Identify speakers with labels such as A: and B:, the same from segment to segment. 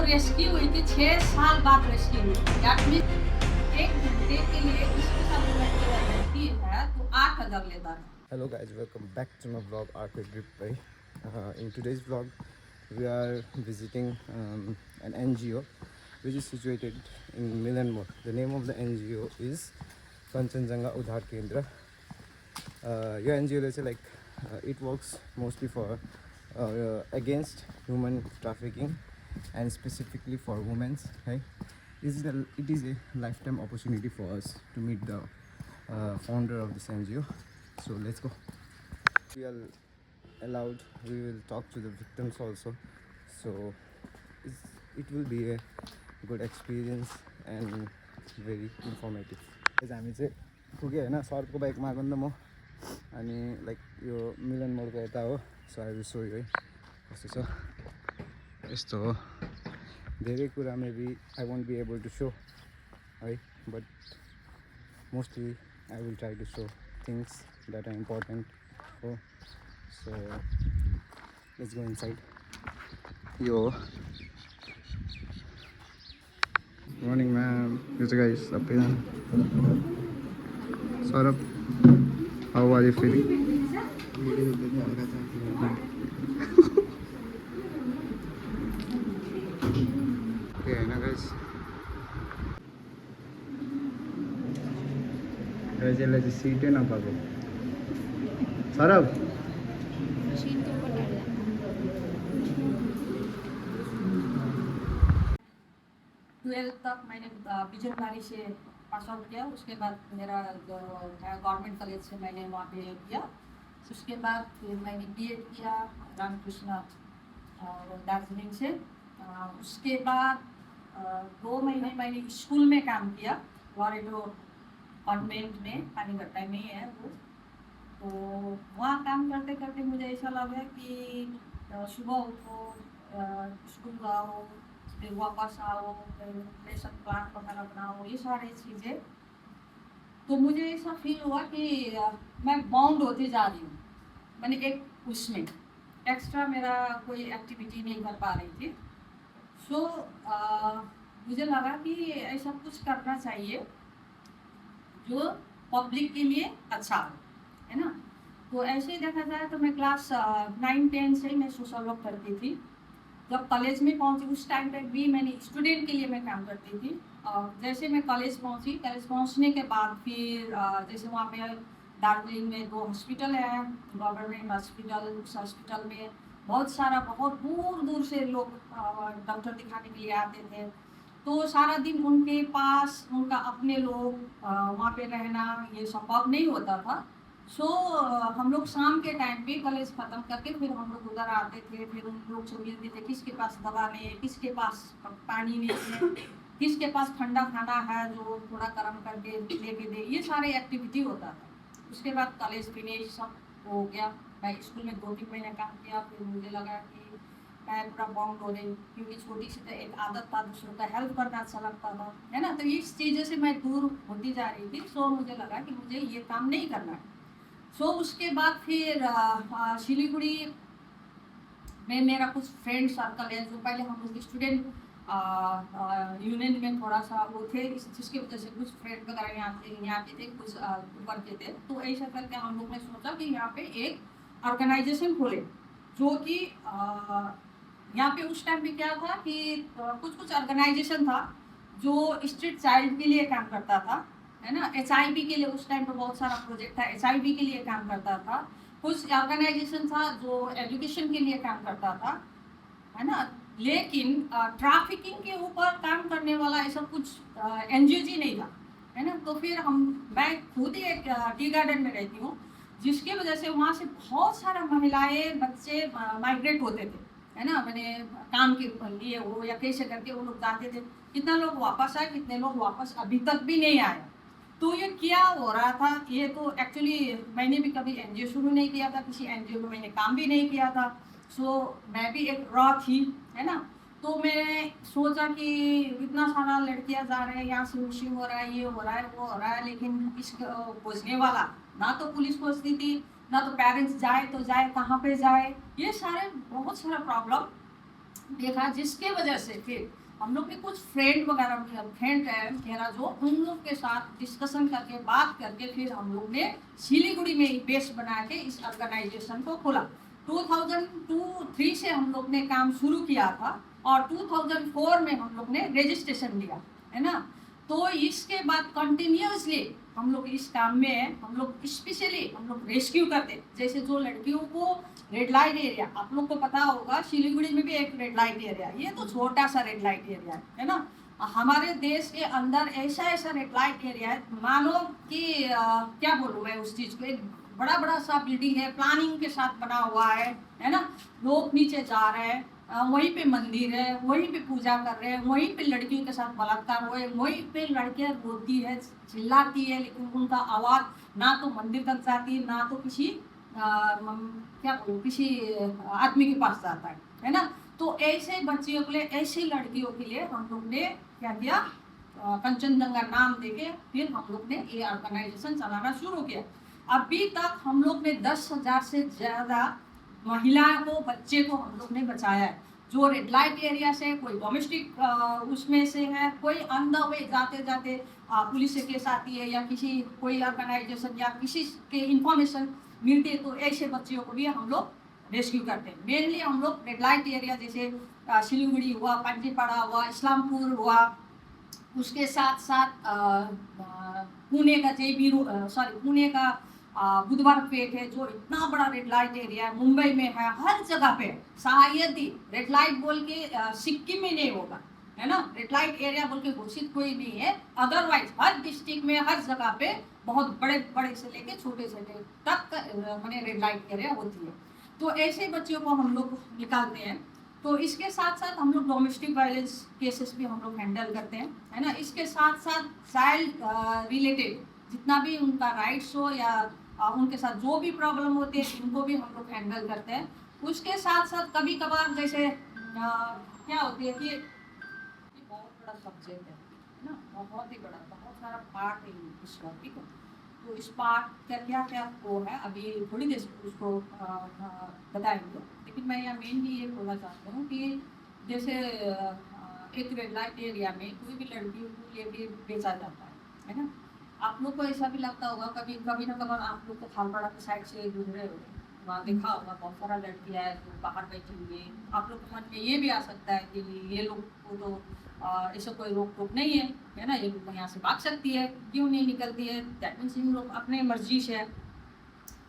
A: वो रेस्क्यू हुई थी 6 साल बाद रेस्क्यू हुई थी। दैट मीन्स 1 घंटे के लिए उसके साथ रहती है तो 8,000 लेता है।
B: Hello guys, welcome back to my vlog Arcade Drip Bhai. In today's vlog, we are visiting an NGO which is situated in Milanmore. The name of the NGO is Kanchenjunga Udhar Kendra. Your NGO is it works mostly for against human trafficking and specifically for women. Right? It is a lifetime opportunity for us to meet the founder of this NGO. So let's go. We are allowed, we will talk to the victims also. So it will be a good experience and very informative. हामी चाहिँ पुग्यो होइन सरको बाइकमा आएको नि त म अनि लाइक यो मिलन मोडको यता हो सो आई विल सो यु है कस्तो छ यस्तो हो धेरै कुरा maybe I won't be able to show है but mostly I will try to show things that are important. So let's go inside. Yo, morning ma'am. Yes guys, up here. Saurabh, how are you feeling? Okay, na guys. Guys, let's seat na pago. Saurabh
A: 12th तक मैंने बिजनबारी से pass out किया। उसके बाद मेरा government college से मैंने वहाँ पे किया। उसके बाद फिर मैंने बीएड किया रामकृष्ण दार्जिलिंग से। उसके बाद 2 महीने मैंने स्कूल में काम किया वारेडो कॉन्वेंट में, पानीघट्टा में ही है वो। तो वहाँ काम करते करते मुझे ऐसा लगा कि सुबह उठो, स्कूल जाओ, फिर वापस आओ, फिर लेसन प्लान वगैरह बनाओ, ये सारी चीज़ें। तो मुझे ऐसा फील हुआ कि मैं बाउंड होती जा रही हूँ। मैंने एक उसमें एक्स्ट्रा मेरा कोई एक्टिविटी नहीं कर पा रही थी। सो मुझे लगा कि ऐसा कुछ करना चाहिए जो पब्लिक के लिए अच्छा हो, है ना। तो ऐसे ही देखा जाए तो मैं क्लास 9-10 से ही मैं सोशल वर्क करती थी। जब कॉलेज में पहुंची उस टाइम पे भी मैंने स्टूडेंट के लिए मैं काम करती थी। और जैसे मैं कॉलेज पहुंची, कॉलेज पहुंचने के बाद फिर जैसे वहाँ पे दार्जिलिंग में 2 हॉस्पिटल हैं, गवर्नमेंट हॉस्पिटल। उस हॉस्पिटल में बहुत दूर दूर से लोग डॉक्टर दिखाने के लिए आते थे। तो सारा दिन उनके पास उनका अपने लोग वहाँ पे रहना ये संभव नहीं होता था। सो हम लोग शाम के टाइम पे कॉलेज ख़त्म करके फिर हम लोग उधर आते थे। फिर उन लोग से मिलते थे, किसके पास दवा नहीं है, किसके पास पानी नहीं है, किसके पास ठंडा खाना है जो थोड़ा गर्म करके लेके दे, ये सारे एक्टिविटी होता था। उसके बाद कॉलेज फिनिश सब हो गया। मैं स्कूल में 2-3 महीने काम किया। फिर मुझे लगा कि मैं पूरा बाउंड हो रही, क्योंकि छोटी सी तो एक आदत था दूसरों का हेल्प करना अच्छा लगता था, है ना। तो इस चीज़ों से मैं दूर होती जा रही थी। सो मुझे लगा कि मुझे ये काम नहीं करना है। सो उसके बाद फिर सिलीगुड़ी में मेरा कुछ फ्रेंड सर्कल है जो पहले हम लोग स्टूडेंट यूनियन में थोड़ा सा वो थे, जिसकी वजह से कुछ फ्रेंड वगैरह यहाँ पे थे, कुछ करते थे। तो ऐसा करके हम लोग ने सोचा कि यहाँ पे एक ऑर्गेनाइजेशन खोले जो कि यहाँ पे उस टाइम पे क्या था कि कुछ ऑर्गेनाइजेशन था जो स्ट्रीट चाइल्ड के लिए काम करता था, है ना। HIV के लिए उस टाइम पे बहुत सारा प्रोजेक्ट था, HIV के लिए काम करता था। कुछ ऑर्गेनाइजेशन था जो एजुकेशन के लिए काम करता था, है ना। लेकिन ट्रैफिकिंग के ऊपर काम करने वाला ऐसा कुछ NGO जी नहीं था, है ना। तो फिर मैं खुद ही एक टी गार्डन में रहती हूँ, जिसकी वजह से वहाँ से बहुत सारा महिलाएं बच्चे माइग्रेट होते थे, है ना। मैंने काम के लिए वो या कैसे करके वो लोग जाते थे। कितना लोग वापस आए, कितने लोग वापस अभी तक भी नहीं आए। तो ये क्या हो रहा था, ये तो एक्चुअली मैंने भी कभी NGO शुरू नहीं किया था, किसी NGO में मैंने काम भी नहीं किया था। सो मैं भी एक रॉ थी, है ना। तो मैंने सोचा कि इतना सारा लड़कियां जा रहे हैं, यहाँ से मिसिंग हो रहा है, ये हो रहा है, वो हो रहा है, लेकिन इसको खोजने वाला ना तो पुलिस खोजती थी, ना तो पेरेंट्स जाए तो जाए कहाँ पे जाए, ये सारे बहुत सारा प्रॉब्लम देखा, जिसके वजह से फिर हम लोग ने कुछ फ्रेंड वगैरह, फ्रेंड है मेरा जो, उन लोग के साथ डिस्कशन करके बात करके फिर हम लोग ने सिलीगुड़ी में ही बेस बना के इस ऑर्गेनाइजेशन को खोला। 2002-3 से हम लोग ने काम शुरू किया था और 2004 में हम लोग ने रजिस्ट्रेशन लिया, है ना। तो इसके बाद कंटिन्यूसली हम लोग इस काम में हम लोग स्पेशली हम लोग रेस्क्यू करते, जैसे जो लड़कियों को रेड लाइट एरिया, आप लोग को पता होगा सिलीगुड़ी में भी एक रेड लाइट एरिया, ये तो छोटा सा रेड लाइट एरिया है ना। हमारे देश के अंदर ऐसा ऐसा रेड लाइट एरिया है, मानो कि क्या बोलूँ मैं उस चीज़ को, एक बड़ा बड़ा सा बिल्डिंग है, प्लानिंग के साथ बना हुआ है ना। लोग नीचे जा रहे हैं, वहीं पे मंदिर है, वहीं पे पूजा कर रहे हैं, वहीं पे लड़कियों के साथ बलात्कार हुए, वहीं पे लड़कियां रोती है, चिल्लाती है, लेकिन उनका आवाज़ ना तो मंदिर तक जाती है, ना तो किसी क्या बोलूं, किसी आदमी के पास जाता है ना। तो ऐसे बच्चियों के लिए, ऐसी लड़कियों के लिए हम लोग ने क्या किया, कंचनजंगा नाम देके फिर हम लोग ने ये ऑर्गेनाइजेशन चलाना शुरू किया। अभी तक हम लोग ने 10,000 से ज़्यादा महिला को, बच्चे को हम लोग ने बचाया है, जो रेड लाइट एरिया से, कोई डोमेस्टिक उसमें से है, कोई ऑन द वे जाते जाते पुलिस से केस आती है या किसी कोई ऑर्गेनाइजेशन या किसी के इंफॉर्मेशन मिलती है, तो ऐसे बच्चियों को भी हम लोग रेस्क्यू करते हैं। मेनली हम लोग रेड लाइट एरिया जैसे सिलीगुड़ी हुआ, पांडीपाड़ा हुआ, इस्लामपुर हुआ, उसके साथ साथ पुणे का पुणे का बुधवार पेट है, जो इतना बड़ा रेड लाइट एरिया है, मुंबई में है, हर जगह पे। शायद ही रेड लाइट बोल के सिक्किम में नहीं होगा, है ना, रेड लाइट एरिया बोल के घोषित कोई नहीं है। अदरवाइज हर डिस्ट्रिक्ट में, हर जगह पे बहुत बड़े बड़े से लेके छोटे से तक मैंने रेड लाइट एरिया होती है। तो ऐसे बच्चों को हम लोग निकालते हैं। तो इसके साथ साथ हम लोग डोमेस्टिक वायलेंस केसेस भी हम लोग हैंडल करते हैं, है ना। इसके साथ साथ चाइल्ड रिलेटेड जितना भी उनका राइट्स हो या उनके साथ जो भी प्रॉब्लम होती है, उनको भी हम लोग हैंडल करते हैं। उसके साथ साथ कभी कभार जैसे क्या होती है कि ये बहुत बड़ा सब्जेक्ट है ना, बहुत ही बड़ा, बहुत सारा पार्ट है इसका, ठीक है। तो इस पार्ट का क्या क्या वो है, अभी थोड़ी देर उसको बताएंगे। लेकिन मैं यहाँ मेनली ये बोलना चाहता हूँ कि जैसे एक रेड लाइट एरिया में कोई भी लड़की को लेके बेचा जाता है ना। आप लोग को ऐसा भी लगता होगा, कभी कभी ना कभी आप लोग को खालपाड़ा के साइड से गुजरे हो, वहाँ देखा होगा बहुत सारा लड़कियाँ है जो बाहर बैठी हुई है। आप लोग के मन में ये भी आ सकता है कि ये लोग को तो ऐसा कोई रोक टोक नहीं है ना, ये लोग यहाँ से भाग सकती है, क्यों नहीं निकलती है। दैट मीन्स इन लोग अपने मर्जी से है,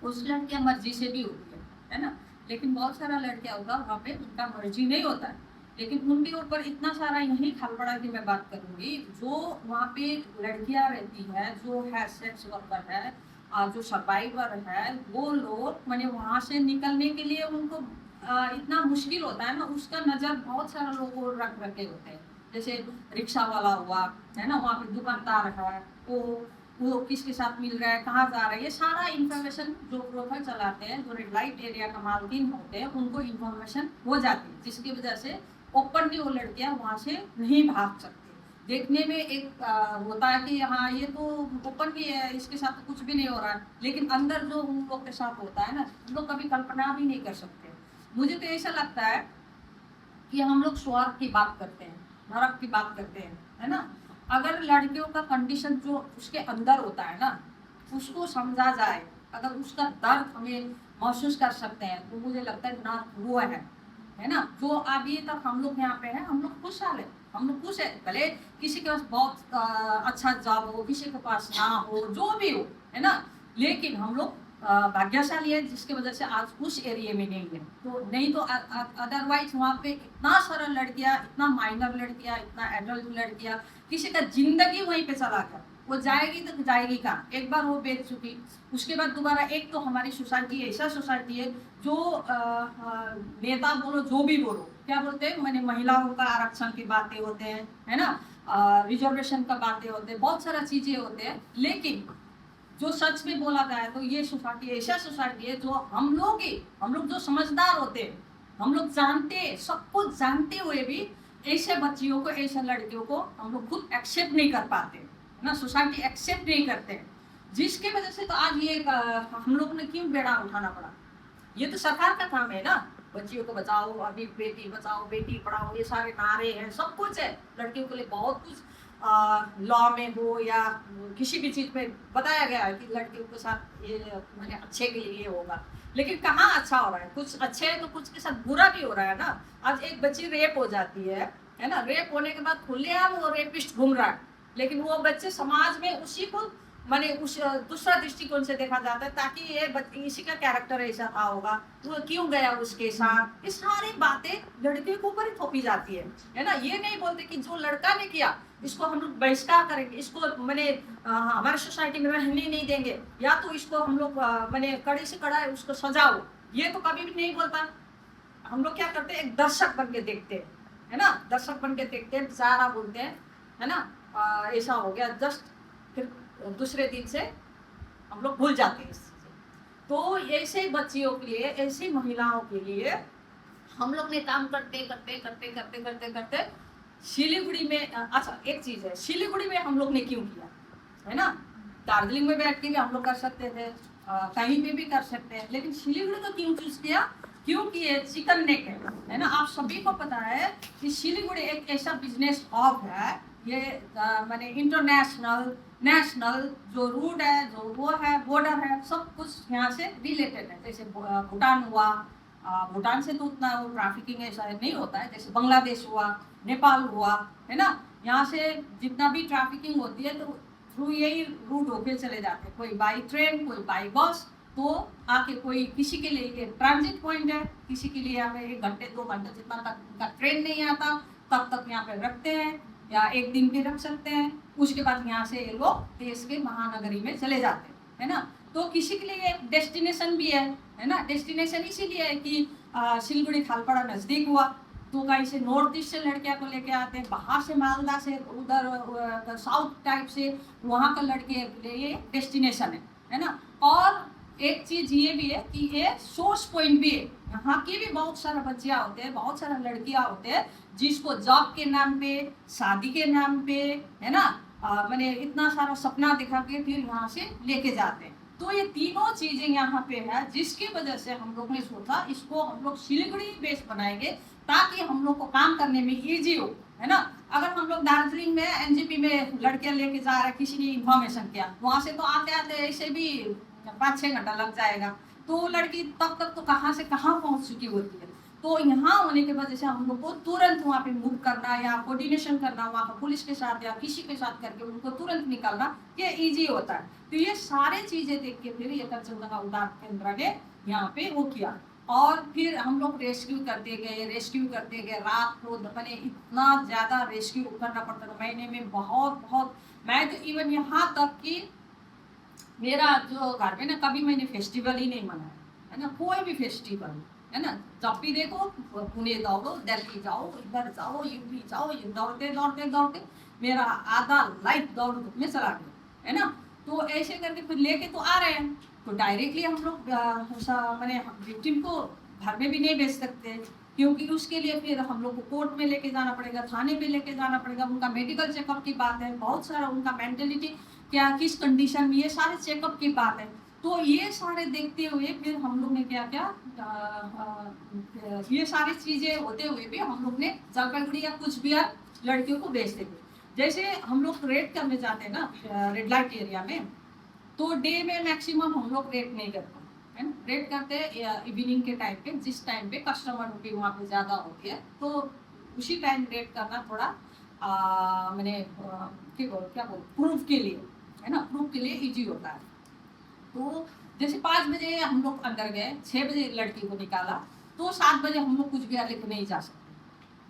A: उस लड़कियाँ मर्जी से भी होती है ना। लेकिन बहुत सारा लड़कियाँ होगा वहाँ पे उनका मर्जी नहीं होता है, लेकिन उनके ऊपर इतना सारा यही खालपड़ा की मैं बात करूँगी। जो वहाँ पे लड़कियाँ रहती है, जो है सेक्स वर्कर है, जो सर्वाइवर है, वो लोग मैंने वहाँ से निकलने के लिए उनको इतना मुश्किल होता है ना, उसका नज़र बहुत सारा लोगों रख रखे होते हैं। जैसे रिक्शा वाला हुआ, है ना, वहाँ पे दुकानदार है, वो किसके साथ मिल रहा है, कहाँ जा रहा है, ये सारा इन्फॉर्मेशन जो प्रोफाइल चलाते हैं, जो रेड लाइट एरिया का मालकिन होते हैं, उनको इन्फॉर्मेशन हो जाती है, जिसकी वजह से ओपनली वो लड़कियां वहाँ से नहीं भाग सकती। देखने में एक होता है कि हाँ ये तो ओपनली है, इसके साथ तो कुछ भी नहीं हो रहा है, लेकिन अंदर जो उन लोग के साथ होता है ना, हम लोग कभी कल्पना भी नहीं कर सकते। मुझे तो ऐसा लगता है कि हम लोग स्वर्ग की बात करते हैं, नरक की बात करते हैं, है ना। अगर लड़कियों का कंडीशन जो उसके अंदर होता है ना, उसको समझा जाए, अगर उसका दर्द हमें महसूस कर सकते हैं, तो मुझे लगता है नर्क वो है ना। जो अभी तक हम लोग यहाँ पे हैं, हम लोग खुशहाल है, हम लोग खुश है। भले किसी के पास बहुत अच्छा जॉब हो, किसी के पास ना हो, जो भी हो, है ना, लेकिन हम लोग भाग्यशाली है, जिसकी वजह से आज उस एरिया में नहीं है। तो नहीं तो अदरवाइज वहाँ पे इतना सारा लड़कियाँ, इतना माइनर लड़कियाँ, इतना एडल्ट लड़कियाँ, किसी का जिंदगी वहीं पे चला गया। वो जाएगी तो जाएगी कहाँ, एक बार वो बेच चुकी, उसके बाद दोबारा। एक तो हमारी सोसाइटी ऐसा सोसाइटी है जो नेता बोलो, जो भी बोलो, क्या बोलते हैं, मैंने महिलाओं का आरक्षण की बातें होते हैं, है ना, रिजर्वेशन का बातें होते हैं, बहुत सारा चीजें होते हैं, लेकिन जो सच में बोला जाए तो ये सोसाइटी ऐसा सोसाइटी है जो हम लोग जो समझदार होते हैं, हम लोग जानते, सब कुछ जानते हुए भी ऐसे बच्चियों को, ऐसे लड़कियों को हम लोग खुद एक्सेप्ट नहीं कर पाते ना, सोसाइटी एक्सेप्ट नहीं करते, जिसके वजह से तो आज ये हम लोग ने क्यों बेड़ा उठाना पड़ा। ये तो सरकार का काम है ना, बच्चियों को बचाओ, अभी बेटी बचाओ बेटी पढ़ाओ, ये सारे नारे हैं, सब कुछ है लड़कियों के लिए, बहुत कुछ लॉ में हो या किसी भी चीज़ में बताया गया है कि लड़कियों के साथ ये मैंने अच्छे के लिए होगा। लेकिन कहाँ अच्छा हो रहा है, कुछ अच्छे है तो कुछ के साथ बुरा भी हो रहा है ना। आज एक बच्ची रेप हो जाती है ना, रेप होने के बाद खुलेआम वो रेपिस्ट घूम रहा है, लेकिन वो बच्चे समाज में उसी को माने उस दूसरा दृष्टिकोण से देखा जाता है, ताकि ये इसी का कैरेक्टर ऐसा था होगा, वो क्यों गया उसके साथ, ये सारी बातें लड़के के ऊपर ही थोपी जाती है ना। ये नहीं बोलते कि जो लड़का ने किया इसको हम लोग बहिष्कार करेंगे, इसको मैंने हमारे सोसाइटी में रहने नहीं देंगे, या तो इसको हम लोग मैंने कड़े से कड़ा उसको सजाओ, ये तो कभी भी नहीं बोलता। हम लोग क्या करते हैं, एक दर्शक बन के देखते हैं, है ना, दर्शक बन के देखते हैं, सारा बोलते हैं, है ना, ऐसा हो गया जस्ट, फिर दूसरे दिन से हम लोग भूल जाते हैं इस चीज़ से। तो ऐसे बच्चियों के लिए, ऐसी महिलाओं के लिए हम लोग ने काम करते करते करते करते करते करते सिलीगुड़ी में अच्छा एक चीज़ है, सिलीगुड़ी में हम लोग ने क्यों किया, है ना, दार्जिलिंग में बैठ के भी हम लोग कर सकते थे, कहीं पे भी कर सकते हैं, लेकिन सिलीगुड़ी को क्यों चूज किया, क्योंकि ये चिकन नेक है ना। आप सभी को पता है कि सिलीगुड़ी एक ऐसा बिजनेस हब है, ये माने इंटरनेशनल नेशनल जो रूट है, जो वो है बॉर्डर है, सब कुछ यहाँ से रिलेटेड है। जैसे भूटान हुआ, भूटान से तो उतना वो ट्रैफिकिंग ऐसा नहीं होता है, जैसे बांग्लादेश हुआ, नेपाल हुआ, है ना, यहाँ से जितना भी ट्रैफिकिंग होती है तो थ्रू यही रूट होके चले जाते हैं, कोई बाई ट्रेन, कोई बाई बस, तो आके कोई किसी के लिए ट्रांजिट पॉइंट है, किसी के लिए यहाँ पे 1 घंटे 2 घंटे जितना तक उनका ट्रेन नहीं आता तब तक यहाँ पे रखते हैं, या 1 दिन भी रख सकते हैं, उसके बाद यहाँ से ये लोग देश के महानगरी में चले जाते हैं, है ना। तो किसी के लिए एक डेस्टिनेशन भी है ना, डेस्टिनेशन इसीलिए है कि सिलीगुड़ी खालपाड़ा नज़दीक हुआ, तो कहीं से नॉर्थ ईस्ट से लड़कियां को लेके आते हैं, बाहर से मालदा से, उधर साउथ टाइप से, वहाँ का लड़के के लिए ये डेस्टिनेशन है ना। और एक चीज़ ये भी है कि ये सोर्स पॉइंट भी है, यहाँ की भी बहुत सारे बच्चियाँ होते हैं, बहुत सारे लड़कियाँ होते हैं जिसको जॉब के नाम पे, शादी के नाम पे, है ना, मैंने इतना सारा सपना दिखा के फिर यहाँ से लेके जाते हैं। तो ये तीनों चीज़ें यहाँ पे है, जिसकी वजह से हम लोग ने सोचा इसको हम लोग सिलीगुड़ी बेस बनाएंगे, ताकि हम लोग को काम करने में ईजी हो, है ना। अगर हम लोग दार्जिलिंग में एनजेपी में लड़कियां लेके जा रहे हैं, किसी ने इन्फॉर्मेशन किया, वहाँ से तो आते आते ऐसे भी 5-6 घंटा लग जाएगा, तो लड़की तब तक तो कहाँ से कहाँ पहुँच चुकी होती है। तो यहाँ होने के वजह से हम लोग को तुरंत वहाँ पे मूव करना या कोऑर्डिनेशन करना वहाँ पर पुलिस के साथ या किसी के साथ करके उनको तुरंत निकालना, ये इजी होता है। तो ये सारे चीज़ें देख के फिर ये कंचनजंगा उद्धार केंद्र ने यहाँ पे वो किया, और फिर हम लोग रेस्क्यू करते गए रात को, मैंने इतना ज़्यादा रेस्क्यू करना पड़ता था महीने में, बहुत मैं तो इवन यहाँ तक कि मेरा जो घर में ना कभी मैंने फेस्टिवल ही नहीं मनाया, है ना, कोई भी फेस्टिवल, है ना, जब भी देखो पुणे दौड़ो, दिल्ली जाओ, इधर जाओ, यूपी जाओ, ये दौड़ते मेरा आधा लाइफ दौड़ में चला गया, है ना। तो ऐसे करके फिर लेके तो आ रहे हैं, तो डायरेक्टली हम लोग मैंने विक्टिम को घर में भी नहीं भेज सकते, क्योंकि उसके लिए फिर हम लोग को कोर्ट में लेके जाना पड़ेगा, थाने पे लेके जाना पड़ेगा, उनका मेडिकल चेकअप की बात है, बहुत सारा उनका मेंटेलिटी क्या किस कंडीशन में, ये सारे चेकअप की बात है। तो ये सारे देखते हुए फिर हम लोग ने क्या ये सारी चीज़ें होते हुए भी हम लोग ने जलपाईगुड़ी या कुचबिहार लड़कियों को भेजते थे। जैसे हम लोग रेड करने जाते हैं ना रेड लाइट एरिया में, तो डे में मैक्सिमम हम लोग रेड नहीं करते है ना, रेड करते हैं इवनिंग के टाइम पे, जिस टाइम पे कस्टमर भी वहाँ पे ज़्यादा होती है, तो उसी टाइम रेड करना थोड़ा मैंने क्या बोल प्रूफ के लिए, है ना, प्रूफ के लिए इजी होता है। तो जैसे 5 बजे हम लोग अंदर गए, 6 बजे लड़की को निकाला, तो 7 बजे हम लोग कुछ भी लेके नहीं जा सकते,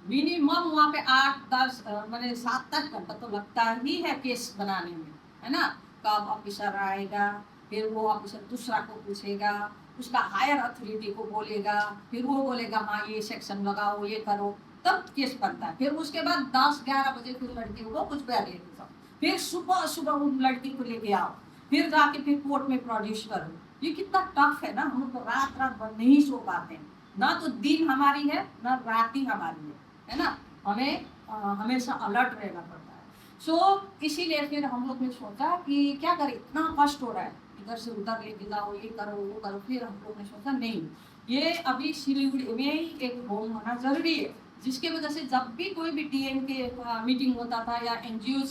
A: मिनिमम वहाँ पे 8-10 मैंने 7-8 घंटा तो लगता ही है केस बनाने में, है ना। कब ऑफिसर आएगा, फिर वो ऑफिसर दूसरा को पूछेगा, उसका हायर अथॉरिटी को बोलेगा, फिर वो बोलेगा हाँ ये सेक्शन लगाओ, ये करो, तब केस बनता है। फिर उसके बाद 10-11 बजे फिर लड़की को कुछ भी लेके जाओ, फिर सुबह उन लड़की को लेके आओ, फिर जाके फिर कोर्ट में प्रोड्यूस करो। ये कितना टफ है ना, हम लोग तो रात भर नहीं सो पाते हैं, ना तो दिन हमारी है ना रात ही हमारी है ना, हमें हमेशा अलर्ट रहना पड़ता है। सो इसीलिए फिर हम लोग ने सोचा कि क्या करें, इतना कष्ट हो रहा है, इधर से उधर लेके जाओ, ये करो वो करो। फिर हम लोग ने सोचा नहीं, ये अभी सिलीगुड़ी में ही एक होम होना जरूरी है, जिसके वजह से जब भी कोई भी टीएम के मीटिंग होता था या एनजीओ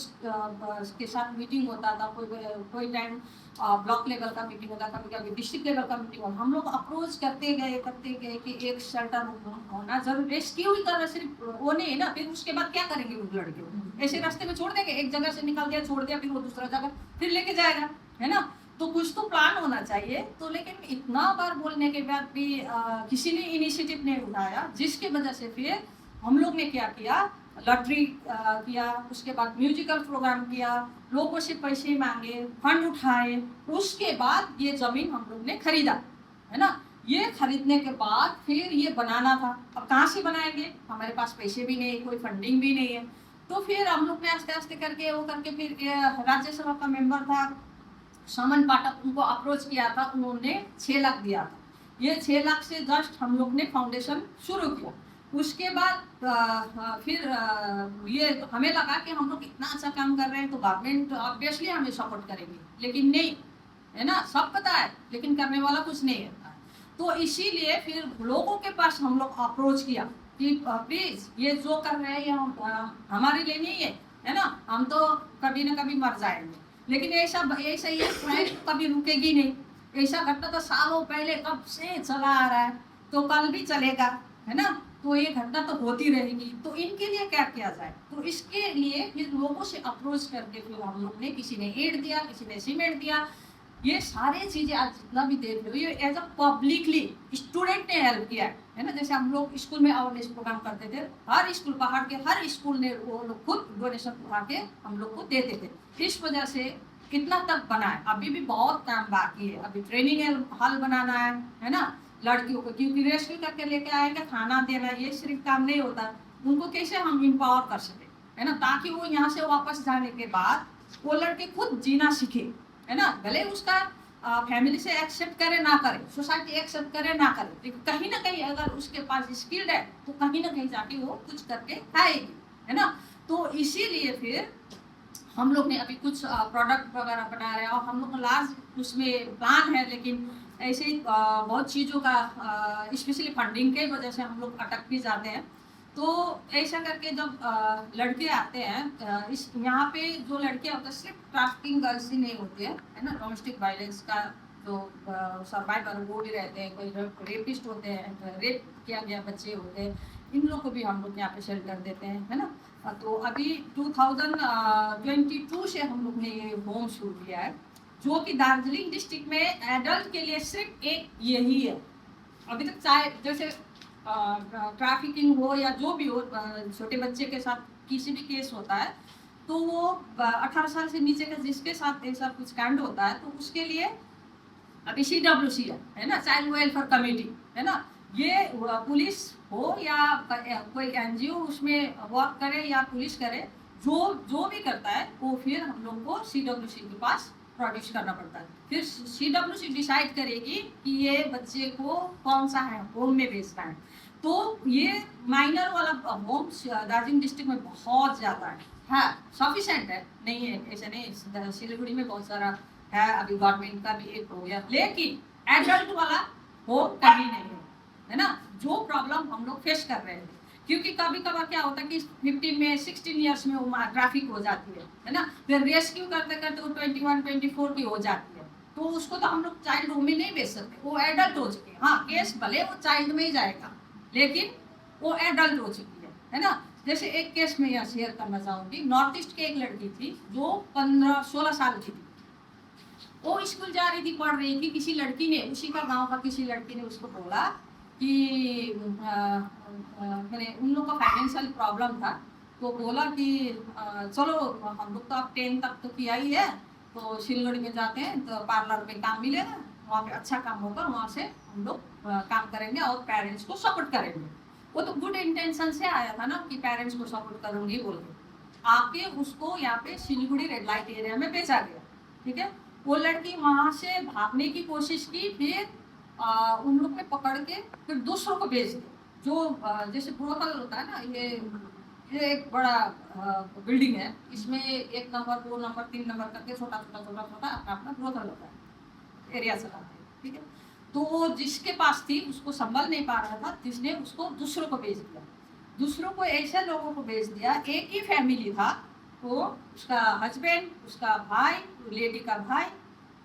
A: के साथ मीटिंग होता था, कोई टाइम ब्लॉक लेवल का मीटिंग होता, कभी कभी डिस्ट्रिक्ट लेवल का मीटिंग होता, हम लोग अप्रोच करते गए कि एक शेल्टर होना जरूर। रेस्क्यू ही करना सिर्फ वो नहीं है ना, फिर उसके बाद क्या करेंगे उस लड़के को? ऐसे रास्ते में छोड़ देंगे? एक जगह से निकल गया छोड़ दिया, फिर वो दूसरा जगह फिर लेके जाएगा, है ना? तो कुछ तो प्लान होना चाहिए। तो लेकिन इतना बार बोलने के बाद भी किसी ने इनिशिएटिव नहीं उठाया, जिसके वजह से फिर हम लोग ने क्या किया, लॉटरी किया, उसके बाद म्यूजिकल प्रोग्राम किया, लोगों से पैसे मांगे, फंड उठाए, उसके बाद ये जमीन हम लोग ने खरीदा, है ना? ये खरीदने के बाद फिर ये बनाना था। अब कहाँ से बनाएंगे? हमारे पास पैसे भी नहीं, कोई फंडिंग भी नहीं है। तो फिर हम लोग ने आस्ते आस्ते करके वो करके फिर राज्यसभा का मेंबर था समन पाठक, उनको अप्रोच किया था, उन्होंने 6 लाख दिया था। ये 6 लाख से जस्ट हम लोग ने फाउंडेशन शुरू किया। उसके बाद फिर ये हमें लगा कि हम लोग इतना अच्छा काम कर रहे हैं तो गवर्नमेंट ऑब्वियसली हमें सपोर्ट करेगी, लेकिन नहीं, है ना? सब पता है लेकिन करने वाला कुछ नहीं है। तो इसीलिए फिर लोगों के पास हम लोग अप्रोच किया कि प्लीज ये जो कर रहे हैं ये हमारे लिए नहीं है ना? हम तो कभी ना कभी मर जाएंगे, लेकिन ऐसा ये ट्रेंड कभी रुकेगी नहीं। ऐसा घटना तो सालों पहले कब से चला आ रहा है, तो कल भी चलेगा, है ना? तो ये घटना तो होती रहेगी। तो इनके लिए क्या किया जाए? तो इसके लिए फिर लोगों से अप्रोच करके फिर हम लोग ने, किसी ने ईंट दिया, किसी ने सीमेंट दिया, ये सारी चीजें आज जितना भी देख रहे हो ये एज अ पब्लिकली स्टूडेंट ने हेल्प किया है ना? जैसे हम लोग स्कूल में अवेयरनेस प्रोग्राम करते थे, हर स्कूल, पहाड़ के हर स्कूल ने वो लोग खुद डोनेशन उठा के हम लोग को देते थे। इस वजह से कितना तक बना है। अभी भी बहुत काम बाकी है, अभी ट्रेनिंग हॉल बनाना है ना? लड़कियों को क्योंकि रेस्क्यू करके लेके आएंगे, खाना देना, ये सिर्फ काम नहीं होता। उनको कैसे हम इम्पावर कर सके, है ना? ताकि वो यहाँ से वापस जाने के बाद वो लड़के खुद जीना सीखे, है ना? भले उसका फैमिली से एक्सेप्ट करे ना करे, सोसाइटी एक्सेप्ट करे ना करे, लेकिन कहीं ना कहीं अगर उसके पास स्किल्ड है तो कहीं ना कहीं जाके वो कुछ करके खाएगी, है ना? तो इसीलिए फिर हम लोग ने अभी कुछ प्रोडक्ट वगैरह बना रहे हैं और हम लोग का लार्ज उसमें प्लान है, लेकिन ऐसे ही बहुत चीज़ों का स्पेशली फंडिंग के वजह से हम लोग अटक भी जाते हैं। तो ऐसा करके जब लड़के आते हैं, इस यहाँ पे जो लड़के होते हैं सिर्फ ट्रैफिकिंग गर्ल्स ही नहीं होते हैं, है ना? डोमेस्टिक वायलेंस का जो सर्वाइवर वो भी रहते हैं, कोई रेपिस्ट होते हैं, रेप किया गया बच्चे होते हैं, इन लोग को भी हम लोग यहाँ पे शेल्टर देते हैं, है ना? तो अभी 2022 से हम लोग ने ये होम शुरू किया है, जो कि दार्जिलिंग डिस्ट्रिक्ट में एडल्ट के लिए सिर्फ एक यही है। अभी तक चाहे जैसे ट्रैफिकिंग हो या जो भी हो, छोटे बच्चे के साथ किसी भी केस होता है तो वो 18 साल से नीचे का जिसके साथ ऐसा कुछ कांड होता है तो उसके लिए अभी CWC है ना, चाइल्ड वेलफेयर कमेटी, है ना? ये पुलिस हो या कोई एनजीओ उसमें वर्क करे या पुलिस करे, जो भी करता है वो फिर हम लोग को CWC के पास प्रोड्यूस करना पड़ता है। फिर CWC डिसाइड करेगी कि ये बच्चे को कौन सा है होम में भेजना है। तो ये माइनर वाला होम दार्जिलिंग डिस्ट्रिक्ट में बहुत ज़्यादा है, हाँ सफिशेंट है, नहीं है ऐसा नहीं, सिलीगुड़ी में बहुत सारा है, अभी गवर्नमेंट का भी एक हो गया, लेकिन एडल्ट वाला होम कहीं नहीं है, है ना? जो प्रॉब्लम हम लोग फेस कर रहे हैं, क्योंकि कभी कभार क्या होता है कि 15 में 16 ईयर्स में वो ट्रैफिक हो जाती है ना? फिर रेस्क्यू करते करते वो 21 24 की हो जाती है, तो उसको तो हम लोग चाइल्ड होम में नहीं भेज सकते, वो एडल्ट हो चुके हैं। हाँ केस भले वो चाइल्ड में ही जाएगा, लेकिन वो एडल्ट हो चुकी है ना? जैसे एक केस में यहाँ शेयर करना चाहूँगी, नॉर्थ ईस्ट की एक लड़की थी जो 15-16 साल की थी, वो स्कूल जा रही थी, पढ़ रही थी, किसी लड़की ने, उसी का गांव का किसी लड़की ने उसको बोला कि मैंने उन लोग का फाइनेंशियल प्रॉब्लम था, तो बोला कि चलो हम लोग तो अब 10 तक तो किया ही है, तो सिलगुड़ी में जाते हैं तो पार्लर में काम मिलेगा, वहाँ पे अच्छा काम होगा, वहाँ से हम लोग काम करेंगे और पेरेंट्स को सपोर्ट करेंगे। वो तो गुड इंटेंशन से आया था ना कि पेरेंट्स को सपोर्ट करूँगी बोल के, आके उसको यहाँ पे सिलीगुड़ी रेड लाइट एरिया में बेचा गया, ठीक है? वो लड़की वहाँ से भागने की कोशिश की, फिर उन लोग ने पकड़ के फिर दूसरों को बेच दिया। जो जैसे ब्रोथल होता है ना, ये एक बड़ा बिल्डिंग है, इसमें 1 नंबर 2 नंबर 3 नंबर करके छोटा छोटा अपना अपना ब्रोथल होता है। एरिया चलाते हैं, ठीक है। तो वो जिसके पास थी उसको संभल नहीं पा रहा था, जिसने उसको दूसरों को बेच दिया। दूसरों को ऐसे लोगों को बेच दिया, एक ही फैमिली था, वो उसका हस्बैंड, उसका भाई, लेडी का भाई,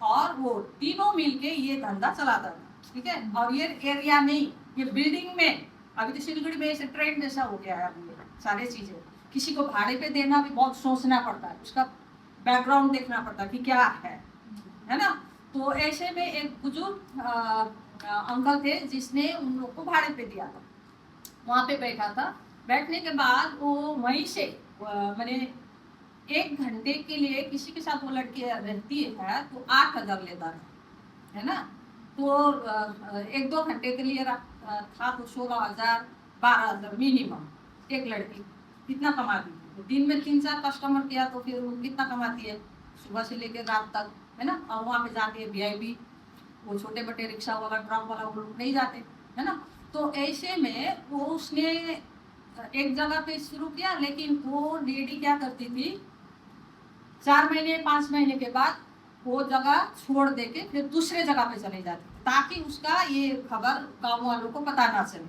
A: और वो तीनों मिलके ये धंधा चलाता था, ठीक है। और ये एरिया नहीं, ये बिल्डिंग में, अभी तो सिलगुड़ी में ऐसे ट्रेंड जैसा हो गया है अभी सारी चीजें। किसी को भाड़े पे देना भी बहुत सोचना पड़ता है, उसका बैकग्राउंड देखना पड़ता है कि क्या है ना। तो ऐसे में एक बुजुर्ग अंकल थे जिसने उन लोग को भाड़े पे दिया था, वहाँ पे बैठा था। बैठने के बाद वो वहीं से मैंने 1 घंटे के लिए किसी के साथ वो लड़की रहती है तो 8,000 लेता है ना। तो 1-2 घंटे के लिए था तो 16,000 12,000 मिनिमम एक लड़की कितना कमाती है। दिन में 3-4 कस्टमर किया तो फिर वो कितना कमाती है, सुबह से लेकर रात तक, है ना। और वहाँ पे जाते हैं VIP, वो छोटे बटे रिक्शा वाला, ट्रक वाला, वो लोग नहीं जाते, है ना। तो ऐसे में वो उसने एक जगह पे शुरू किया, लेकिन वो लेडी क्या करती थी, 4 महीने 5 महीने के बाद वो जगह छोड़ दे के फिर दूसरे जगह पे चले जाते, ताकि उसका ये खबर गाँव वालों को पता ना चले,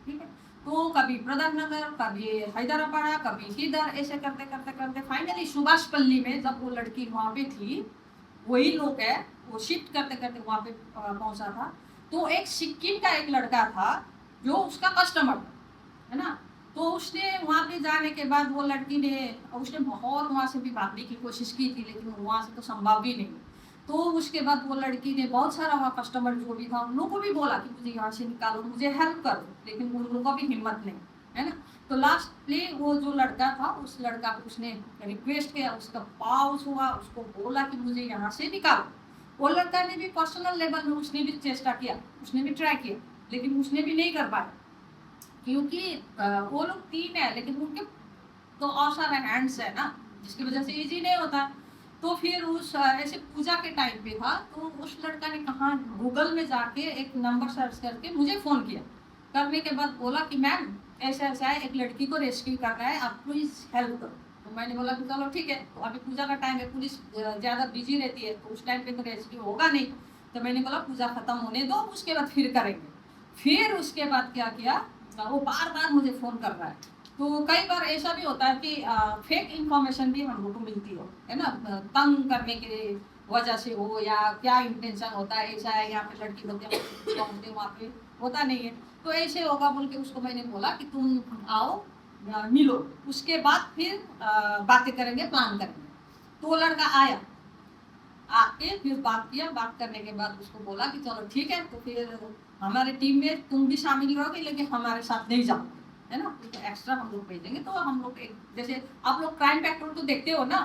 A: ठीक है। तो कभी प्रताप नगर, कभी हैदराबाद, कभी किधर, ऐसे करते करते करते फाइनली सुभाष पल्ली में जब वो लड़की वहाँ पे थी, वही लोग है, वो शिफ्ट करते करते वहाँ पे पहुँचा था। तो एक सिक्किम का एक लड़का था जो उसका कस्टमर था, है ना। तो उसने वहाँ पे जाने के बाद वो लड़की ने, उसने बहुत वहाँ से भी भागने की कोशिश की थी, लेकिन वहाँ से तो संभव भी नहीं। तो उसके बाद वो लड़की ने बहुत सारा वहाँ कस्टमर जो भी था उन लोगों को भी बोला कि मुझे यहाँ से निकालो, मुझे हेल्प करो, लेकिन उन लोगों का भी हिम्मत नहीं, है ना। तो लास्टली वो जो लड़का था, उस लड़का को उसने रिक्वेस्ट किया, उसका पाव हुआ, उसको बोला कि मुझे यहाँ से निकालो। वो लड़का ने भी पर्सनल लेवल में उसने भी चेष्टा किया, उसने भी ट्राई किया, लेकिन उसने भी नहीं कर पाया, क्योंकि वो लोग 3 है, लेकिन उनके तो और सारे हैंड्स है ना, जिसकी वजह से इजी नहीं होता। तो फिर उस ऐसे पूजा के टाइम पे था, तो उस लड़का ने कहा, गूगल में जाके एक नंबर सर्च करके मुझे फ़ोन किया। करने के बाद बोला कि मैम ऐसा ऐसा है, एक लड़की को रेस्क्यू करना है, आप प्लीज़ हेल्प करो। तो मैंने बोला कि चलो ठीक है। तो अभी पूजा का टाइम है, पुलिस ज़्यादा बिजी रहती है, तो उस टाइम पे तो रेस्क्यू होगा नहीं। तो मैंने बोला पूजा ख़त्म होने दो, उसके बाद फिर करेंगे। फिर उसके बाद क्या किया, वो बार बार मुझे फ़ोन कर रहा है। तो कई बार ऐसा भी होता है कि फेक इंफॉर्मेशन भी हम लोग को मिलती हो, है ना, तंग करने के वजह से हो, या क्या इंटेंशन होता है, ऐसा है यहाँ पे लड़की होते हैं वहाँ पे होता नहीं है, तो ऐसे होगा बोल के उसको मैंने बोला कि तुम आओ, मिलो, उसके बाद फिर बातें करेंगे, प्लान करेंगे। तो वो लड़का आया, आके फिर बात किया, बात करने के बाद उसको बोला कि चलो ठीक है, तो फिर हमारे टीम में तुम भी शामिल रहोगे, लेकिन हमारे साथ नहीं जाओ, है ना, तो एक्स्ट्रा हम लोग भेजेंगे। तो हम लोग एक, जैसे आप लोग क्राइम पेट्रोल तो देखते हो ना,